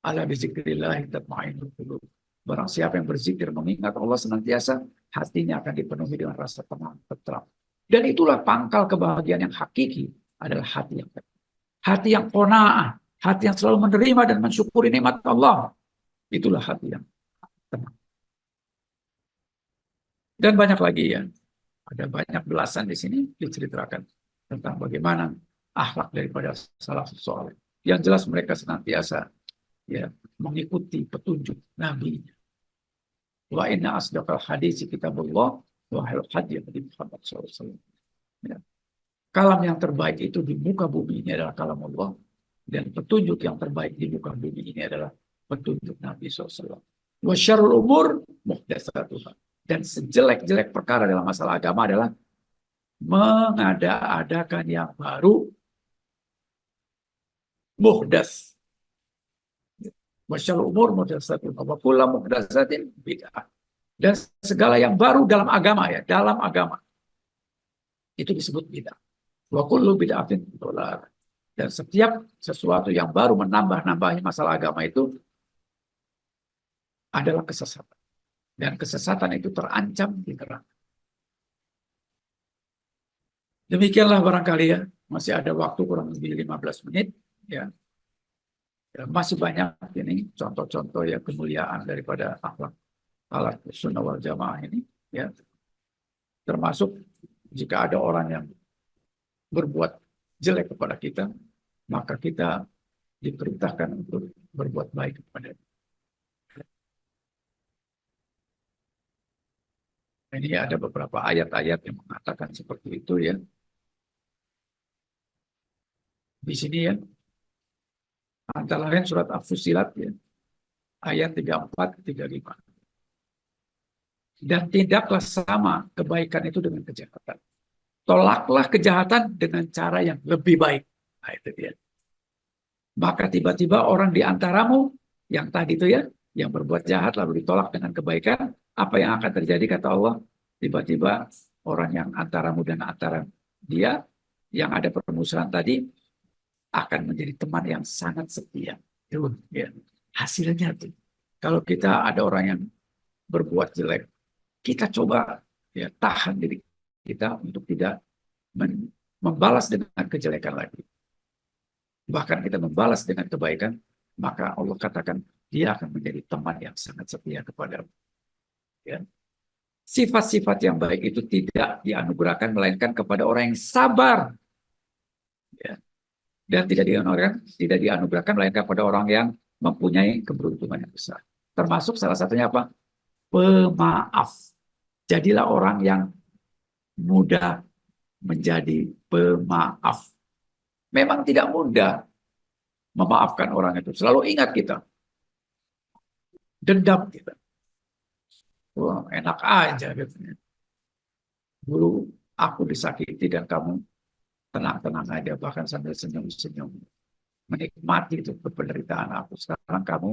Ala bizikrillah tatma'innul qulub. Barang siapa yang berzikir mengingat Allah senantiasa, hatinya akan dipenuhi dengan rasa tenang, tentram. Dan itulah pangkal kebahagiaan yang hakiki adalah hati yang qanaah, hati yang selalu menerima dan mensyukuri nikmat Allah. Itulah hati yang tenang. Dan banyak lagi ya. Ada banyak belasan di sini diceritakan tentang bagaimana akhlak daripada salafus saleh. Yang jelas mereka senantiasa ya mengikuti petunjuk Nabi. Wa inna asdaqal hadits kitabullah wa khairul hadi Muhammad SAW. Ya. Kalam yang terbaik itu di muka bumi ini adalah kalam Allah, dan petunjuk yang terbaik di muka bumi ini adalah petunjuk Nabi SAW. Wa syarrul umur muhdatsatuha. Dan sejelek-jelek perkara dalam masalah agama adalah mengada-adakan yang baru, muhdas. Masyaallah umur muhdatsatun wa kullu muhdatsatin bid'ah. Dan segala yang baru dalam agama ya, dalam agama itu disebut bid'ah. Wa kullu bid'atin dhalalah. Dan setiap sesuatu yang baru menambah-nambahi masalah agama itu adalah kesesatan. Dan kesesatan itu terancam di neraka. Demikianlah barangkali ya, masih ada waktu kurang lebih 15 menit ya. Ya, masih banyak ini contoh-contoh ya kemuliaan daripada akhlak sunnah wal jamaah ini ya. Termasuk jika ada orang yang berbuat jelek kepada kita, maka kita diperintahkan untuk berbuat baik kepada dia. Ini ada beberapa ayat-ayat yang mengatakan seperti itu ya. Di sini ya, antara lain surat Al-Fussilat ya, ayat 34-35. Dan tidaklah sama kebaikan itu dengan kejahatan. Tolaklah kejahatan dengan cara yang lebih baik. Nah, itu dia. Maka tiba-tiba orang di antaramu yang tadi itu ya, yang berbuat jahat lalu ditolak dengan kebaikan, apa yang akan terjadi kata Allah? Tiba-tiba orang yang antaramu dan antara dia yang ada permusuhan tadi akan menjadi teman yang sangat setia. Itu ya. Hasilnya tuh. Kalau kita ada orang yang berbuat jelek, kita coba ya tahan diri kita untuk tidak membalas dengan kejelekan lagi. Bahkan kita membalas dengan kebaikan, maka Allah katakan dia akan menjadi teman yang sangat setia kepada ya. Sifat-sifat yang baik itu tidak dianugerahkan melainkan kepada orang yang sabar, ya. Dan tidak dianugerahkan melainkan kepada orang yang mempunyai keberuntungan yang besar. Termasuk salah satunya apa? Pemaaf. Jadilah orang yang mudah menjadi pemaaf. Memang tidak mudah memaafkan orang itu. Selalu ingat kita. Dendam kita. Wah, enak aja gitu. Dulu aku disakiti dan kamu tenang-tenang aja, bahkan sambil senyum-senyum. Menikmati itu penderitaan aku. Sekarang kamu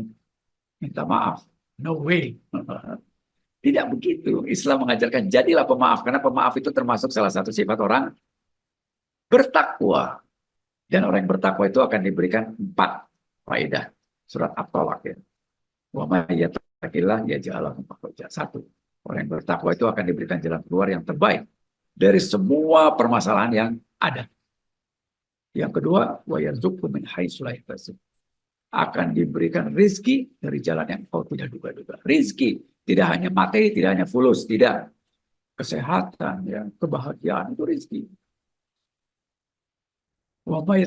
minta maaf. No way. Tidak begitu. Islam mengajarkan jadilah pemaaf. Karena pemaaf itu termasuk salah satu sifat orang bertakwa. Dan orang yang bertakwa itu akan diberikan 4 faedah. Surat At-Tolak ya. Wa may yattaqillah yaj'al lahu makhraja. 1. Orang yang bertakwa itu akan diberikan jalan keluar yang terbaik dari semua permasalahan yang ada. Yang kedua, wa yarzuqhu min haitsu la yahtasib. Akan diberikan rizki dari jalan yang kau tidak duga-duga. Rizki tidak hanya materi, tidak hanya fulus, tidak. Kesehatan, ya, kebahagiaan itu rizki. Wa may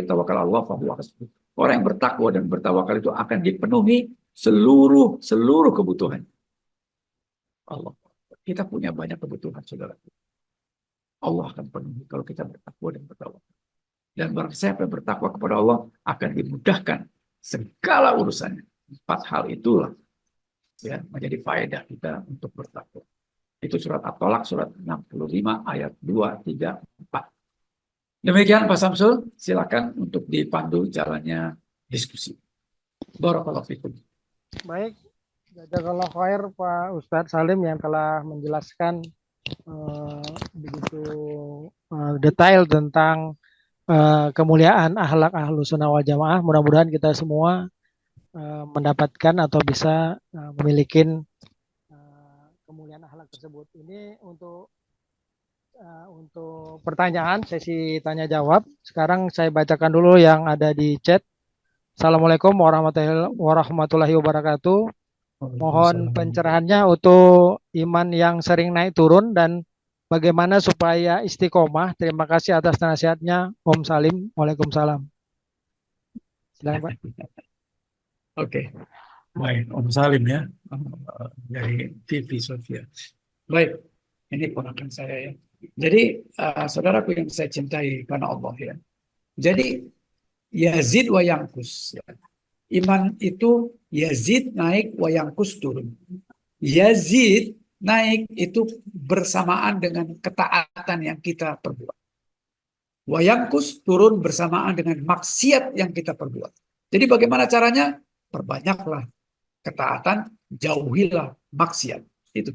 tawakkal Allah fa huwa hasbuh. Orang yang bertakwa dan bertawakal itu akan dipenuhi seluruh kebutuhan. Allah. Kita punya banyak kebutuhan, saudara. Allah akan penuhi kalau kita bertakwa dan bertawakal. Dan barang siapa yang bertakwa kepada Allah akan dimudahkan segala urusannya. 4 hal itulah ya menjadi faedah kita untuk bertakwa. Itu surat At-Tolak surat 65 ayat 2, 3, 4. Demikian Pak Samsul, silakan untuk dipandu jalannya diskusi. Barakallahu fikum. Baik, jazakallah khair Pak Ustadz Salim yang telah menjelaskan begitu detail tentang kemuliaan akhlak Ahlus Sunnah wal Jamaah. Mudah-mudahan kita semua mendapatkan atau bisa memiliki kemuliaan akhlak tersebut. Ini untuk pertanyaan sesi tanya jawab. Sekarang saya bacakan dulu yang ada di chat. Assalamualaikum warahmatullahi wabarakatuh. Mohon pencerahannya untuk iman yang sering naik turun dan bagaimana supaya istiqomah. Terima kasih atas nasihatnya, Om Salim. Waalaikumsalam. Silakan Pak. Oke, baik Om Salim ya, dari TV Sofia. Baik, ini ponakan saya ya. Jadi saudaraku yang saya cintai karena Allah ya. Jadi yazid wa yankus. Ya. Iman itu yazid naik wa yankus turun. Yazid naik itu bersamaan dengan ketaatan yang kita perbuat. Wa yankus turun bersamaan dengan maksiat yang kita perbuat. Jadi bagaimana caranya? Perbanyaklah ketaatan, jauhilah maksiat. Itu.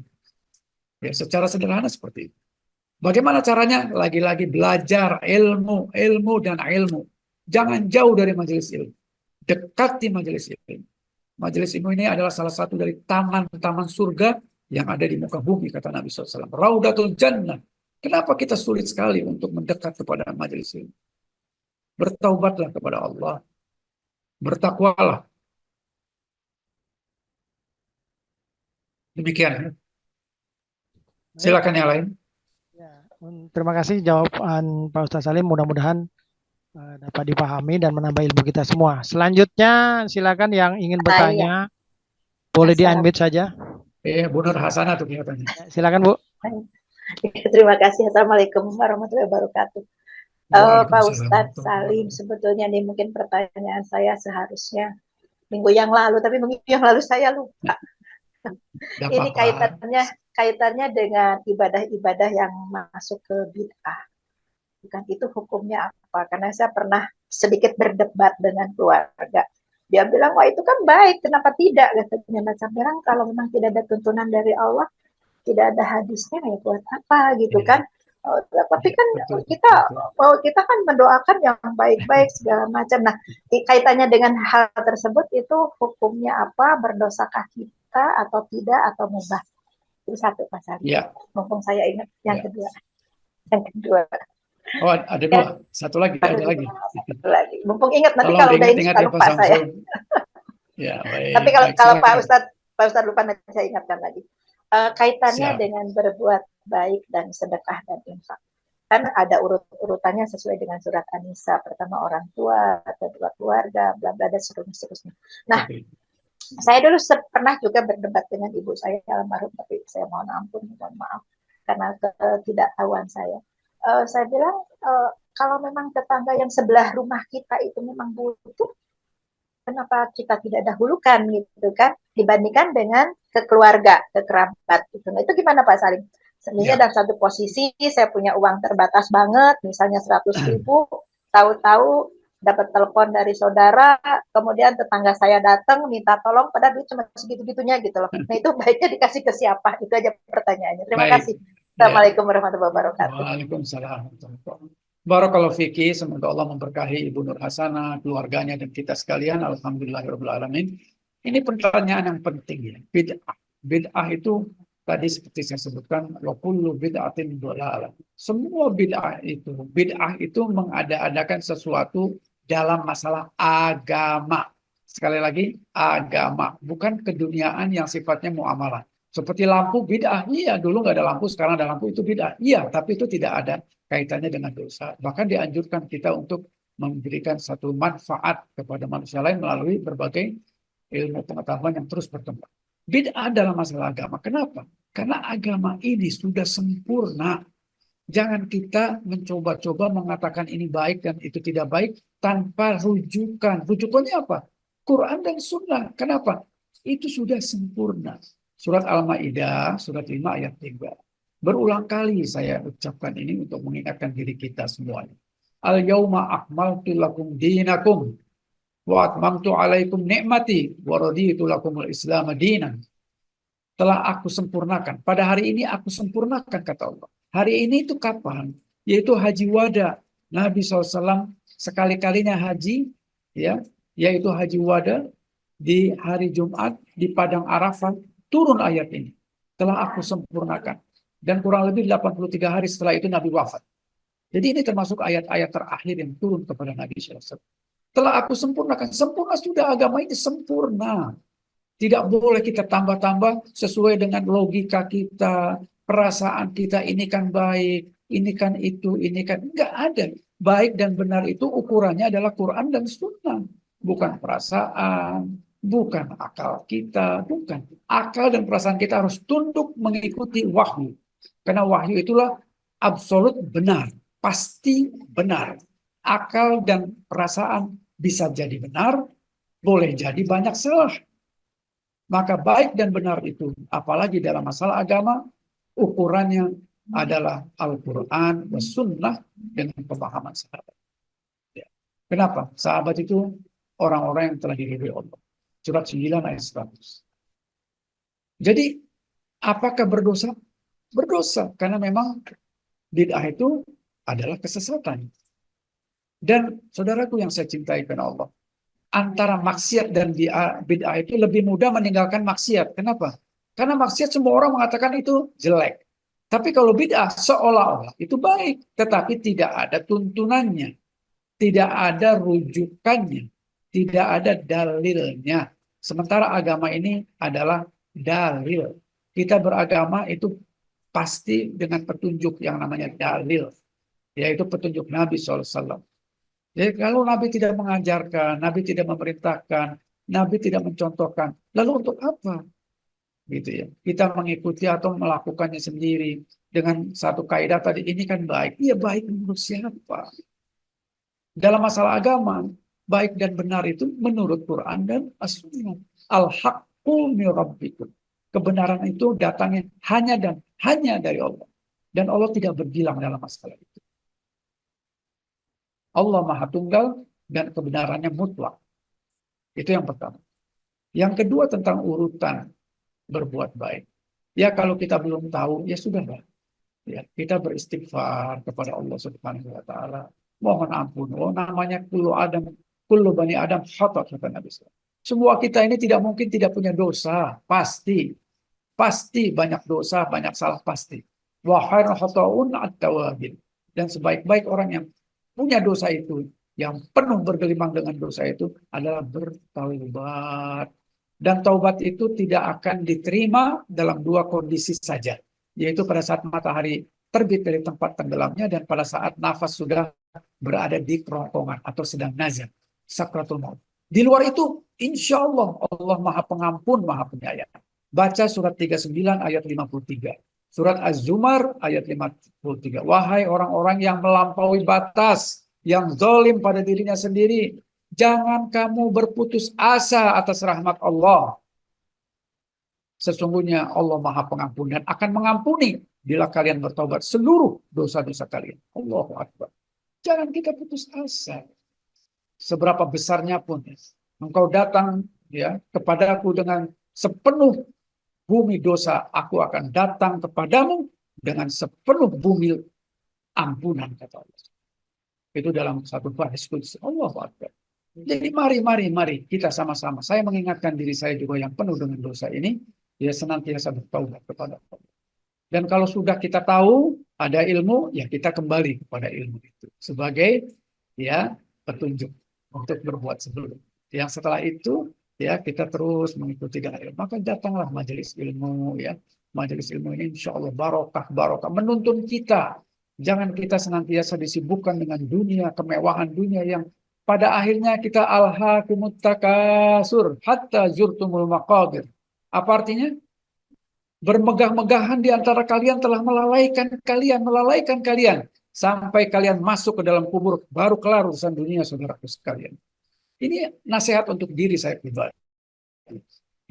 Ya, secara sederhana seperti itu. Bagaimana caranya? Lagi-lagi belajar ilmu dan ilmu. Jangan jauh dari majelis ilmu. Dekati majelis ilmu. Majelis ilmu ini adalah salah satu dari taman-taman surga yang ada di muka bumi, kata Nabi SAW. Raudatul Jannah. Kenapa kita sulit sekali untuk mendekat kepada majelis ilmu? Bertaubatlah kepada Allah. Bertakwalah. Demikian. Silakan yang lain. Ya, terima kasih jawaban Pak Ustadz Salim. Mudah-mudahan dapat dipahami dan menambah ilmu kita semua. Selanjutnya silakan yang ingin bertanya. Boleh di-unmute saja. Bu Nur Hasanah tuh kelihatannya. Silakan Bu. Terima kasih. Assalamualaikum warahmatullahi wabarakatuh. Pak Ustadz Salim, sebetulnya nih mungkin pertanyaan saya seharusnya minggu yang lalu, tapi minggu yang lalu saya lupa. Ini kaitannya dengan ibadah-ibadah yang masuk ke bid'ah. Bukan itu hukumnya apa? Karena saya pernah sedikit berdebat dengan keluarga. Dia bilang, wah itu kan baik, kenapa tidak? Katanya macam bilang kalau memang tidak ada tuntunan dari Allah, tidak ada hadisnya, ya buat apa gitu kan? Tapi kan kita kan mendoakan yang baik-baik segala macam. Nah, kaitannya dengan hal tersebut itu hukumnya apa? Berdosakah kita atau tidak atau mubah? Itu satu pasal. Ya. Mumpung saya ingat yang kedua. Yang kedua. Oh, ada dua. Satu lagi, ada lagi. Satu lagi. Mumpung ingat nanti kalau udah ini suka lupa saya. Ya, baik. Tapi kalau Pak Ustadz lupa nanti saya ingatkan lagi. kaitannya Siap. dengan berbuat baik dan sedekah dan infak. Kan ada urut-urutannya sesuai dengan surat An-Nisa. Pertama orang tua, kedua keluarga, bla bla dan seterusnya. Nah, Oke. saya dulu pernah juga berdebat dengan ibu saya almarhum, tapi saya mohon ampun, mohon maaf karena ketidaktahuan saya. Saya bilang kalau memang tetangga yang sebelah rumah kita itu memang butuh, kenapa kita tidak dahulukan gitu kan dibandingkan dengan ke keluarga, ke kerabat gitu. Nah, itu gimana Pak Salim? Sebenarnya Ya. dalam satu posisi saya punya uang terbatas banget, misalnya 100.000, tahu-tahu dapat telepon dari saudara, kemudian tetangga saya datang minta tolong, padahal duit cuma segitu-gitunya gitu loh. Nah, itu baiknya dikasih ke siapa? Itu aja pertanyaannya. Terima Baik. kasih. Ya. Assalamualaikum warahmatullahi wabarakatuh. Waalaikumsalam. Barakallahu fiki, semoga Allah memberkahi Ibu Nur Hasanah, keluarganya dan kita sekalian. Alhamdulillahirabbil alamin. Ini pertanyaan yang penting ya. Bid'ah. Bid'ah itu tadi seperti saya sebutkan, wa kullu bid'atin dhalalah. Semua bid'ah itu mengada-adakan sesuatu dalam masalah agama. Sekali lagi, agama, bukan keduniaan yang sifatnya muamalah. Seperti lampu bid'ah, iya dulu nggak ada lampu, sekarang ada lampu, itu bid'ah. Iya, tapi itu tidak ada kaitannya dengan dosa. Bahkan dianjurkan kita untuk memberikan satu manfaat kepada manusia lain melalui berbagai ilmu pengetahuan yang terus berkembang. Bid'ah dalam masalah agama. Kenapa? Karena agama ini sudah sempurna. Jangan kita mencoba-coba mengatakan ini baik dan itu tidak baik tanpa rujukan. Rujukannya apa? Quran dan Sunnah. Kenapa? Itu sudah sempurna. Surat Al-Maidah, surat 5 ayat 3. Berulang kali saya ucapkan ini untuk mengingatkan diri kita semuanya. Al-yawma akmaltu lakum dinakum wa atmamtu alaikum ni'mati wa raditu lakumul islam dinan. Telah aku sempurnakan. Pada hari ini aku sempurnakan, kata Allah. Hari ini itu kapan? Yaitu haji wada. Nabi SAW sekali-kalinya haji, ya, yaitu haji wada di hari Jumat di Padang Arafah, turun ayat ini. Telah aku sempurnakan. Dan kurang lebih 83 hari setelah itu Nabi wafat. Jadi ini termasuk ayat-ayat terakhir yang turun kepada Nabi SAW. Telah aku sempurnakan. Sempurna sudah, agama ini sempurna. Tidak boleh kita tambah-tambah sesuai dengan logika kita, perasaan kita, ini kan baik, ini kan itu, ini kan. Enggak ada. Baik dan benar itu ukurannya adalah Quran dan Sunnah. Bukan perasaan, bukan akal kita, bukan. Akal dan perasaan kita harus tunduk mengikuti wahyu. Karena wahyu itulah absolut benar, pasti benar. Akal dan perasaan bisa jadi benar, boleh jadi banyak salah. Maka baik dan benar itu, apalagi dalam masalah agama, ukurannya adalah Al-Quran dan Sunnah dengan pemahaman sahabat. Ya. Kenapa? Sahabat itu orang-orang yang telah diridhoi Allah. Surat 9 ayat 100. Jadi, apakah berdosa? Berdosa, karena memang bid'ah itu adalah kesesatan. Dan saudaraku yang saya cintai karena Allah, antara maksiat dan bid'ah itu lebih mudah meninggalkan maksiat. Kenapa? Karena maksiat semua orang mengatakan itu jelek. Tapi kalau bid'ah seolah-olah itu baik, tetapi tidak ada tuntunannya, tidak ada rujukannya, tidak ada dalilnya. Sementara agama ini adalah dalil. Kita beragama itu pasti dengan petunjuk yang namanya dalil, yaitu petunjuk Nabi SAW. Jadi kalau Nabi tidak mengajarkan, Nabi tidak memerintahkan, Nabi tidak mencontohkan, lalu untuk apa? Gitu ya. Kita mengikuti atau melakukannya sendiri dengan satu kaidah tadi, ini kan baik. Iya, baik menurut siapa? Dalam masalah agama, baik dan benar itu menurut Quran dan As-Sunnah. Al-haqqu min rabbikum. Kebenaran itu datangnya hanya dan hanya dari Allah. Dan Allah tidak berbilang dalam masalah itu. Allah Maha Tunggal dan kebenarannya mutlak. Itu yang pertama. Yang kedua tentang urutan berbuat baik. Ya kalau kita belum tahu, ya sudahlah. Ya, kita beristighfar kepada Allah Subhanahu wa taala. Mohon ampun. Oh, namanya kullu bani Adam khata, kata Nabi SAW. Semua kita ini tidak mungkin tidak punya dosa, pasti. Pasti banyak dosa, banyak salah pasti. Wa khairul khata'un at-tawwabin. Dan sebaik-baik orang yang punya dosa itu, yang penuh bergelimang dengan dosa itu adalah bertaubat. Dan taubat itu tidak akan diterima dalam dua kondisi saja, yaitu pada saat matahari terbit dari tempat tenggelamnya dan pada saat nafas sudah berada di kerongkongan atau sedang nazar, sakratul maut. Di luar itu, insya Allah, Allah Maha Pengampun, Maha Penyayang. Baca surat 39 ayat 53. Surat Az-Zumar ayat 53. Wahai orang-orang yang melampaui batas, yang zalim pada dirinya sendiri, jangan kamu berputus asa atas rahmat Allah. Sesungguhnya Allah Maha Pengampun dan akan mengampuni bila kalian bertobat seluruh dosa-dosa kalian. Allahu Akbar. Jangan kita putus asa. Seberapa besarnya pun engkau datang ya kepadaku dengan sepenuh bumi dosa, aku akan datang kepadamu dengan sepenuh bumi ampunan, kata Allah. Itu dalam satu hadis qudsi. Allahu Akbar. Jadi mari kita sama-sama. Saya mengingatkan diri saya juga yang penuh dengan dosa ini, ya senantiasa bertaubat kepada Allah. Dan kalau sudah kita tahu ada ilmu, ya kita kembali kepada ilmu itu sebagai ya petunjuk untuk berbuat sebelum. Yang setelah itu ya kita terus mengikuti dengan ilmu. Maka datanglah majelis ilmu ya. Majelis ilmu ini insya Allah barokah menuntun kita. Jangan kita senantiasa disibukkan dengan dunia, kemewahan dunia yang pada akhirnya kita alhaakumut takasur hatta zurtumul maqabir. Apa artinya? Bermegah-megahan di antara kalian telah melalaikan kalian sampai kalian masuk ke dalam kubur, baru kelar urusan dunia, saudaraku sekalian. Ini nasihat untuk diri saya pribadi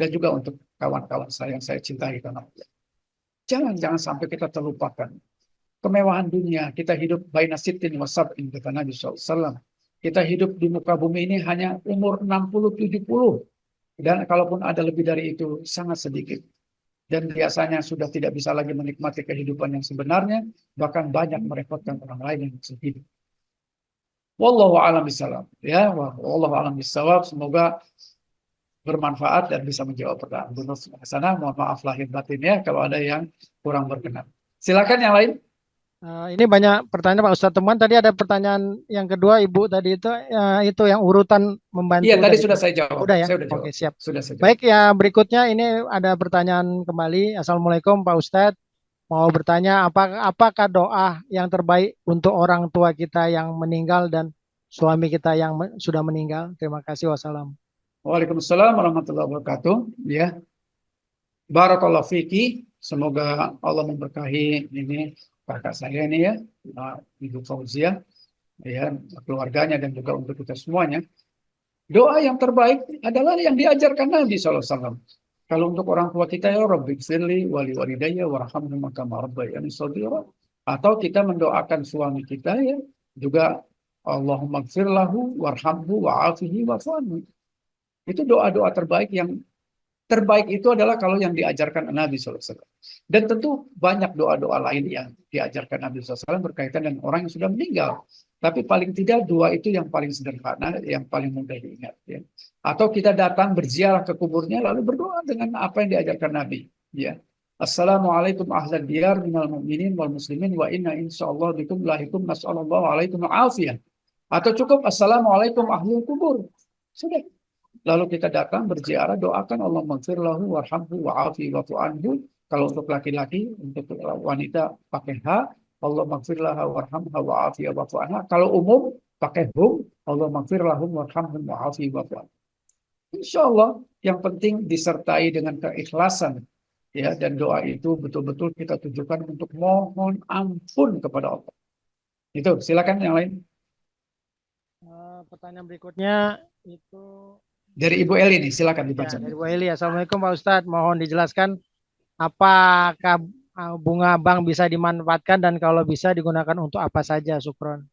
dan juga untuk kawan-kawan saya yang saya cintai karena Allah. Jangan sampai kita terlupakan kemewahan dunia. Kita hidup baina sittin wa sab'in, kata Nabi SAW. Kita hidup di muka bumi ini hanya umur 60-70. Dan kalaupun ada lebih dari itu, sangat sedikit. Dan biasanya sudah tidak bisa lagi menikmati kehidupan yang sebenarnya, bahkan banyak merepotkan orang lain yang masih hidup. Wallahu a'lam bishawab. Ya, wallahu a'lam bishawab. Semoga bermanfaat dan bisa menjawab pertanyaan Bu Nur sana. Mohon maaf lahir batin ya kalau ada yang kurang berkenan. Silakan yang lain. Ini banyak pertanyaan Pak Ustadz. Teman tadi ada pertanyaan yang kedua Ibu tadi itu yang urutan membantu. Iya, tadi sudah saya jawab. Udah ya? Saya udah jawab. Oke, siap. Sudah saya jawab. Baik, ya berikutnya ini ada pertanyaan kembali. Assalamualaikum Pak Ustadz. Mau bertanya apakah doa yang terbaik untuk orang tua kita yang meninggal dan suami kita yang sudah meninggal? Terima kasih. Wassalam. Waalaikumsalam warahmatullahi wabarakatuh. Ya. Barakallahu fiki. Semoga Allah memberkahi ini kakak saya ini ya, Ibu Fauzia, ya, keluarganya dan juga untuk kita semuanya. Doa yang terbaik adalah yang diajarkan Nabi SAW. Kalau untuk orang tua kita ya Rabbi firli wali walidayya warhamhum kama rabbayani shaghira, atau kita mendoakan suami kita ya juga Allahumma gfir lahu warhamhu wa'afihi wa'fu anhu. Itu doa-doa terbaik. Yang terbaik itu adalah kalau yang diajarkan Nabi SAW. Dan tentu banyak doa-doa lain yang diajarkan Nabi SAW berkaitan dengan orang yang sudah meninggal. Tapi paling tidak dua itu yang paling sederhana, yang paling mudah diingat. Ya. Atau kita datang berziarah ke kuburnya lalu berdoa dengan apa yang diajarkan Nabi. Ya. Assalamualaikum ahlan diyar minal mu'minin wal muslimin wa inna insyaallah bikum lahikum nas'allallahu alaikum afiyah. Atau cukup Assalamualaikum ahlul kubur. Sudah. Lalu kita datang berziarah, doakan Allah maghfir lahu warhamhu wa'afi wa'fu anhu. Kalau untuk laki-laki, untuk wanita pakai ha, Allah maghfir laha warhamha wa'afi wa'fu anha. Kalau umum pakai hum, Allah maghfir lahum warhamhum wa'afi wa'fu anhu. Insyaallah yang penting disertai dengan keikhlasan ya, dan doa itu betul-betul kita tujukan untuk mohon ampun kepada Allah. Itu, silakan yang lain. Pertanyaan berikutnya itu dari Ibu Eli nih, silakan dibaca. Ya, dari Ibu Eli. Assalamualaikum Pak Ustadz, mohon dijelaskan apakah bunga bank bisa dimanfaatkan dan kalau bisa digunakan untuk apa saja? Syukron.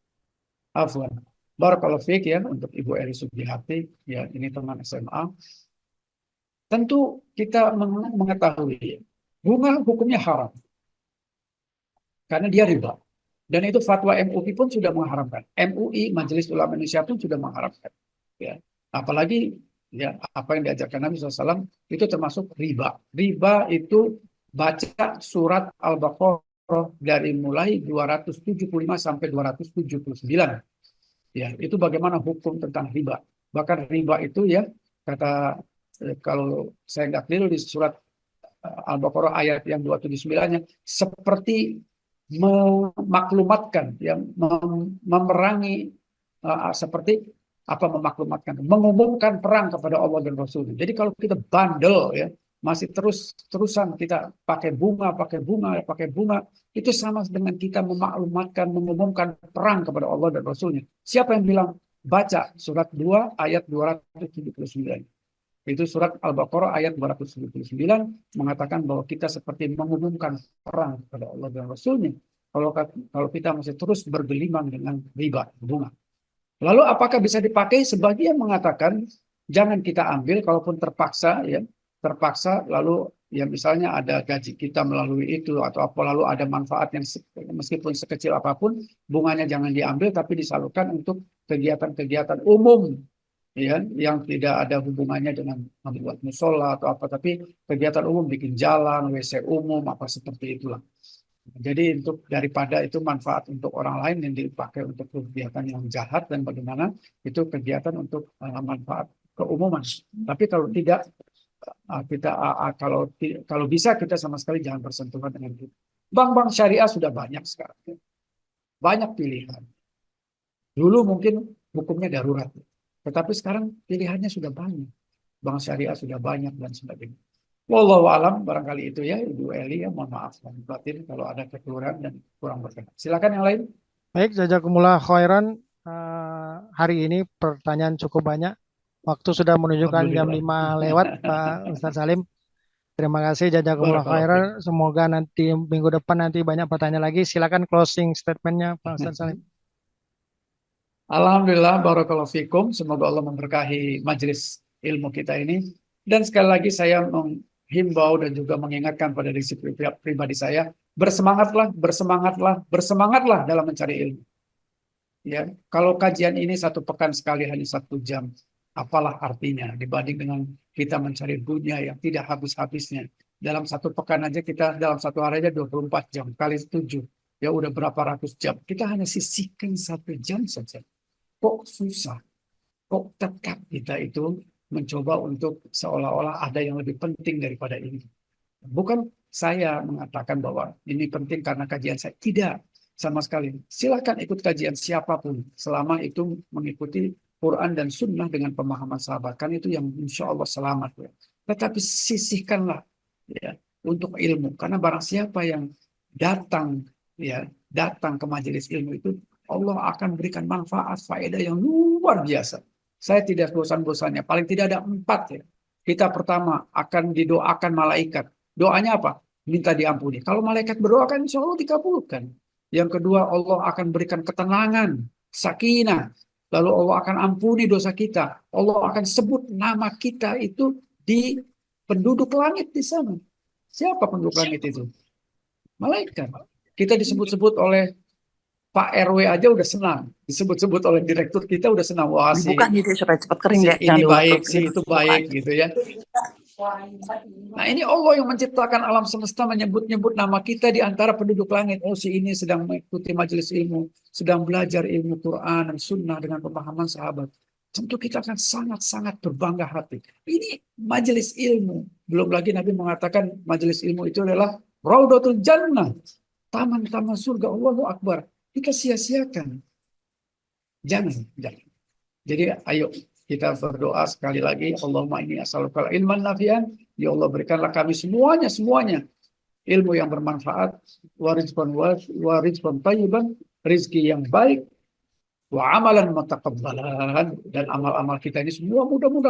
Afwan. Barakallahu fiik ya untuk Ibu Eli Sugihati, ya ini teman SMA. Tentu kita mengetahui bunga hukumnya haram karena dia riba. Dan itu fatwa MUI pun sudah mengharamkan. MUI, Majelis Ulama Indonesia pun sudah mengharamkan. Ya. Apalagi ya apa yang diajarkan Nabi SAW itu termasuk riba. Riba itu baca surat Al-Baqarah dari mulai 275 sampai 279. Ya, itu bagaimana hukum tentang riba. Bahkan riba itu ya kata kalau saya nggak keliru di surat Al-Baqarah ayat yang 279-nya, seperti memaklumatkan, yang memerangi, seperti apa memaklumatkan, mengumumkan perang kepada Allah dan Rasul. Jadi kalau kita bandel ya, masih terus-terusan kita pakai bunga, itu sama dengan kita memaklumatkan, mengumumkan perang kepada Allah dan Rasulnya. Siapa yang bilang? Baca surat 2 ayat 279. Itu surat Al-Baqarah ayat 279 mengatakan bahwa kita seperti mengumumkan perang kepada Allah dan Rasulnya. Kalau kita masih terus bergelimang dengan riba, bunga. Lalu apakah bisa dipakai? Sebagian mengatakan jangan kita ambil kalaupun terpaksa ya, terpaksa lalu ya misalnya ada gaji kita melalui itu atau apa, lalu ada manfaat yang meskipun sekecil apapun, bunganya jangan diambil tapi disalurkan untuk kegiatan-kegiatan umum ya yang tidak ada hubungannya dengan membuat musola atau apa, tapi kegiatan umum, bikin jalan, WC umum, apa seperti itulah. Jadi untuk daripada itu manfaat untuk orang lain yang dipakai untuk kegiatan yang jahat dan bagaimana itu kegiatan untuk manfaat keumuman. Tapi kalau tidak kita kalau bisa kita sama sekali jangan bersentuhan dengan itu. Bank-bank syariah sudah banyak sekarang, banyak pilihan. Dulu mungkin hukumnya darurat, tetapi sekarang pilihannya sudah banyak. Bank syariah sudah banyak dan sebagainya. Wallahu alam, barangkali itu ya Ibu Eli ya, mohon maaf lahir batin kalau ada kekurangan dan kurang berkenan. Silakan yang lain. Baik, jazakumullah khairan. Hari ini pertanyaan cukup banyak. Waktu sudah menunjukkan jam 5 lewat, Pak Ustadz Salim. Terima kasih, jazakumullah khairan. Semoga nanti minggu depan nanti banyak pertanyaan lagi. Silakan closing statementnya, Pak Ustadz Salim. Alhamdulillah, barakallahu fikum. Semoga Allah memberkahi majelis ilmu kita ini. Dan sekali lagi saya menghimbau dan juga mengingatkan pada diri pribadi saya, bersemangatlah dalam mencari ilmu. Ya, kalau kajian ini 1 pekan sekali hanya 1 jam, apalah artinya dibanding dengan kita mencari dunia yang tidak habis-habisnya. Dalam 1 pekan aja kita, dalam 1 hari aja 24 jam, kali 7, ya udah berapa ratus jam. Kita hanya sisihkan 1 jam saja. Kok susah? Kok tetap kita itu mencoba untuk seolah-olah ada yang lebih penting daripada ini. Bukan saya mengatakan bahwa ini penting karena kajian saya. Tidak, sama sekali. Silakan ikut kajian siapapun. Selama itu mengikuti Quran dan Sunnah dengan pemahaman sahabat. Kan itu yang insya Allah selamat. Ya. Tetapi sisihkanlah ya, untuk ilmu. Karena barang siapa yang datang ke majelis ilmu itu, Allah akan berikan manfaat, faedah yang luar biasa. Saya tidak bosan-bosannya. Paling tidak ada 4 ya. Kita pertama akan didoakan malaikat. Doanya apa? Minta diampuni. Kalau malaikat berdoa kan insya Allah dikabulkan. Yang kedua, Allah akan berikan ketenangan, sakinah. Lalu Allah akan ampuni dosa kita. Allah akan sebut nama kita itu di penduduk langit di sana. Siapa penduduk langit itu? Malaikat. Kita disebut-sebut oleh Pak RW aja udah senang, disebut-sebut oleh direktur kita udah senang. Wah, dibuka gitu supaya cepat kering ya. ini baik, si itu baik gitu ya. Nah ini Allah yang menciptakan alam semesta menyebut-nyebut nama kita di antara penduduk langit. Oh si ini sedang mengikuti majelis ilmu, sedang belajar ilmu Quran dan Sunnah dengan pemahaman sahabat. Tentu kita akan sangat-sangat berbangga hati. Ini majelis ilmu. Belum lagi Nabi mengatakan majelis ilmu itu adalah Raudatul Jannah, taman-taman surga. Allahu Akbar. Kita sia-siakan. Jangan. Jadi ayo kita berdoa sekali lagi. Allahumma inni as'aluka ilman nafi'an. Ya Allah berikanlah kami semuanya ilmu yang bermanfaat, wa rizqan thayyiban, rizki yang baik, wa amalan mutaqabbalan, dan amal-amal kita ini semua mudah-mudahan